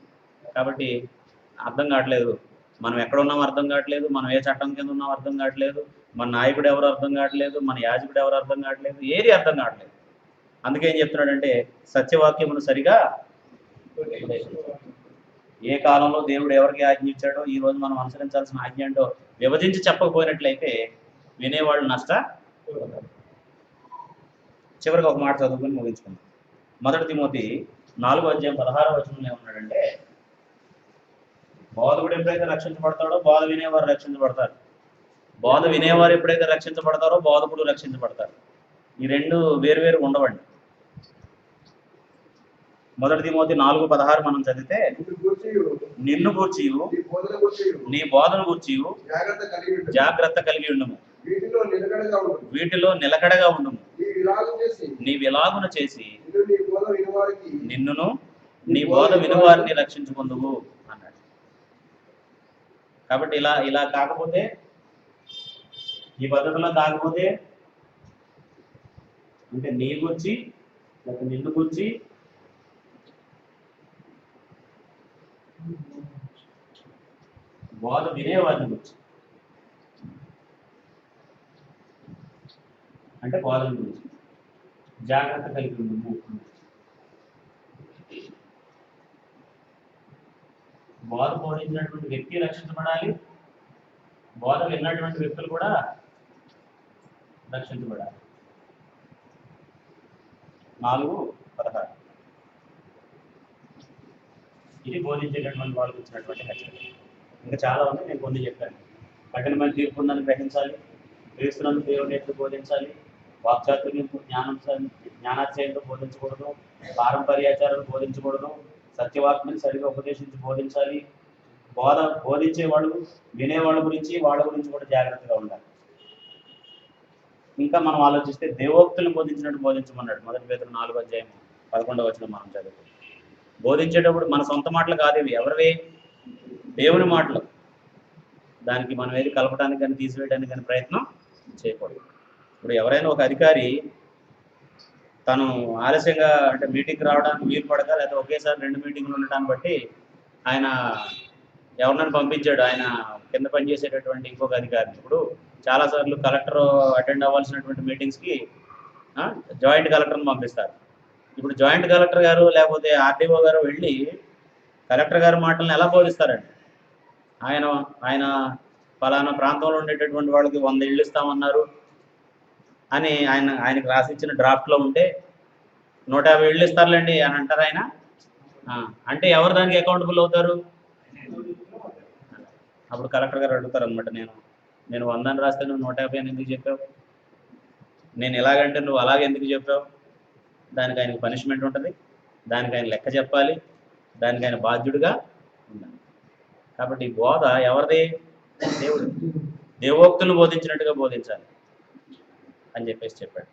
కాబట్టి అర్థం కావట్లేదు, మనం ఎక్కడ ఉన్నాం అర్థం కావట్లేదు, మనం ఏ చట్టం కింద ఉన్నాం అర్థం కావట్లేదు, మన నాయకుడు ఎవరు అర్థం కావట్లేదు, మన యాజకుడు ఎవరు అర్థం కావట్లేదు, ఏది అర్థం కావట్లేదు. అందుకే ఏం చెప్తున్నాడంటే సత్యవాక్యమును సరిగా ఏ కాలంలో దేవుడు ఎవరికి ఆజ్ఞ ఇచ్చాడో ఈ రోజు మనం అనుసరించాల్సిన ఆజ్ఞ ఏంటో విభజించి చెప్పకపోయినట్లయితే వినేవాళ్ళు నష్ట. చివరికి ఒక మాట చదువుకుని ముగించుకుందాం. 1 తిమోతి 4వ అధ్యాయం 16వ వచనంలో ఏమన్నాడంటే బోధకుడు ఎప్పుడైతే రక్షించబడతాడో బోధ వినేవారు రక్షించబడతారు. బోధ వినేవారు ఎప్పుడైతే రక్షించబడతారో బోధకుడు రక్షించబడతారు. ఈ రెండు వేరువేరు ఉండవండి. 1 తిమోతి 4:16 మనం చదివితే నిన్ను గూర్చి నీ బోధను గూర్చి జాగ్రత్త కలిగి ఉండుము, వీటిలో నిలకడగా ఉండుము, నీవిలాగున చేసి నిన్నును నీ బోధ వినువారిని రక్షించుకుందువు అన్నాడు. కాబట్టి ఇలా కాకపోతే, ఈ పద్ధతిలో కాకపోతే, అంటే నీ గురించి లేకపోతే నిన్ను గురించి బోధ వినేవారిని గురించి, అంటే బోధన గురించి జాగ్రత్త కలిగి ఉండుము. బోధ బోధించినటువంటి వ్యక్తి రక్షించబడాలి, బోధ విన్నటువంటి వ్యక్తులు కూడా రక్షించబడాలి. 4:16 ఇది బోధించేటటువంటి వాళ్ళకి ఇచ్చినటువంటి హెచ్చరిక. ఇంకా చాలా ఉంది, నేను కొన్ని చెప్పాను. కఠినమైన తీర్పు ఉందని గ్రహించాలి, క్రీస్తునందు దేవుని ఎట్లు బోధించాలి, వాక్చాతుర్యంతో జ్ఞానాశ్రయంతో బోధించకూడదు, పారంపర్యాచారాలు బోధించకూడదు, సత్యవాక్యాన్ని సరిగా ఉపదేశించి బోధించాలి, బోధించేవాళ్ళు వినేవాళ్ళ గురించి వాళ్ళ గురించి కూడా జాగ్రత్తగా ఉండాలి. ఇంకా మనం ఆలోచిస్తే దేవోక్తులను బోధించినట్టు బోధించమన్నాడు. 1 పేతురు 4:11 మనం చదువుతాం. బోధించేటప్పుడు మన సొంత మాటలు కాదు ఇవి, ఎవరివి? దేవుని మాటలు. దానికి మనం ఏది కలపడానికి కానీ తీసివేయడానికి కానీ ప్రయత్నం చేయకూడదు. ఇప్పుడు ఎవరైనా ఒక అధికారి తను ఆలస్యంగా అంటే మీటింగ్కి రావడానికి వీలు పడక, లేదా ఒకేసారి 2 మీటింగ్లు ఉండటాన్ని బట్టి ఆయన ఎవరినైనా పంపించాడు, ఆయన కింద పనిచేసేటటువంటి ఇంకొక అధికారిని. ఇప్పుడు చాలాసార్లు కలెక్టర్ అటెండ్ అవ్వాల్సినటువంటి మీటింగ్స్కి జాయింట్ కలెక్టర్ని పంపిస్తారు. ఇప్పుడు జాయింట్ కలెక్టర్ గారు లేకపోతే ఆర్డీఓ గారు వెళ్ళి కలెక్టర్ గారి మాటలను ఎలా బోధిస్తారండి? ఆయన ఆయన ఫలానా ప్రాంతంలో ఉండేటటువంటి వాళ్ళకి 100 ఇళ్ళు ఇస్తామన్నారు అని ఆయనకు రాసిచ్చిన డ్రాఫ్ట్లో ఉంటే 150 ఇళ్ళు ఇస్తారులేండి అని అంటారు ఆయన. అంటే ఎవరు దానికి అకౌంటబుల్ అవుతారు? అప్పుడు కలెక్టర్ గారు అడుగుతారు అనమాట, నేను 100 అని రాస్తే నువ్వు 150 అని ఎందుకు చెప్పావు? నేను ఎలాగంటే నువ్వు అలాగే ఎందుకు చెప్పావు? దానికి ఆయనకు పనిష్మెంట్ ఉంటుంది, దానికి ఆయన లెక్క చెప్పాలి, దానికి ఆయన బాధ్యుడిగా ఉండాలి. కాబట్టి ఈ బోధ ఎవరిది? దేవుడు. దేవోక్తులను బోధించినట్టుగా బోధించాలి అని చెప్పాడు.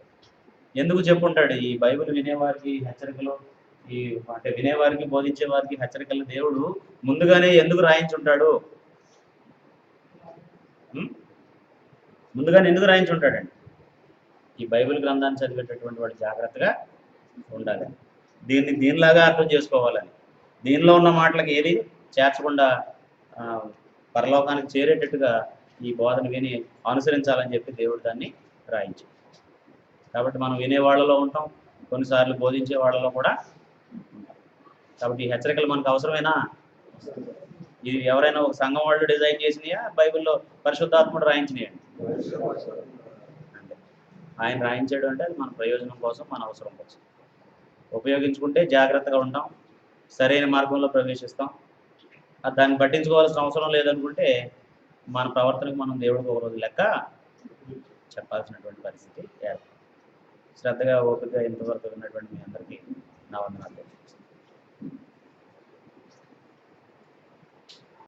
ఎందుకు చెప్పుంటాడు? ఈ బైబిల్ వినేవారికి హెచ్చరికలు, అంటే వినేవారికి బోధించే వారికి హెచ్చరికలు దేవుడు ముందుగానే ఎందుకు రాయించుంటాడు? ముందుగానే ఎందుకు రాయించుంటాడండి? ఈ బైబిల్ గ్రంథాన్ని చదివేటటువంటి వాడు జాగ్రత్తగా ఉండాలి, దీనిలాగా అర్థం చేసుకోవాలని, దీనిలో ఉన్న మాటలకు ఏది చేర్చకుండా పరలోకానికి చేరేటట్టుగా ఈ బోధన విని అనుసరించాలని చెప్పి దేవుడు దాన్ని రాయించాడు. కాబట్టి మనం వినేవాళ్ళలో ఉంటాం, కొన్నిసార్లు బోధించే వాళ్ళలో కూడా ఉంటాం. కాబట్టి ఈ హెచ్చరికలు మనకు అవసరమేనా? ఇది ఎవరైనా ఒక సంఘం వాళ్ళు డిజైన్ చేసినాయా, బైబిల్లో పరిశుద్ధాత్ముడు రాయించినాయండి? అంటే ఆయన రాయించాడు అంటే అది మన ప్రయోజనం కోసం, మన అవసరం కోసం. ఉపయోగించుకుంటే జాగ్రత్తగా ఉంటాం, సరైన మార్గంలో ప్రవేశిస్తాం. దాన్ని పట్టించుకోవాల్సిన అవసరం లేదనుకుంటే మన ప్రవర్తనకు మనం దేవుడికి ఒకరోజు లెక్క చెప్పాల్సినటువంటి పరిస్థితి ఏర్పడుతుంది. శ్రద్ధగా ఓపికగా ఇంతవరకు విన్నటువంటి మీ అందరికీ నా వందనాలు.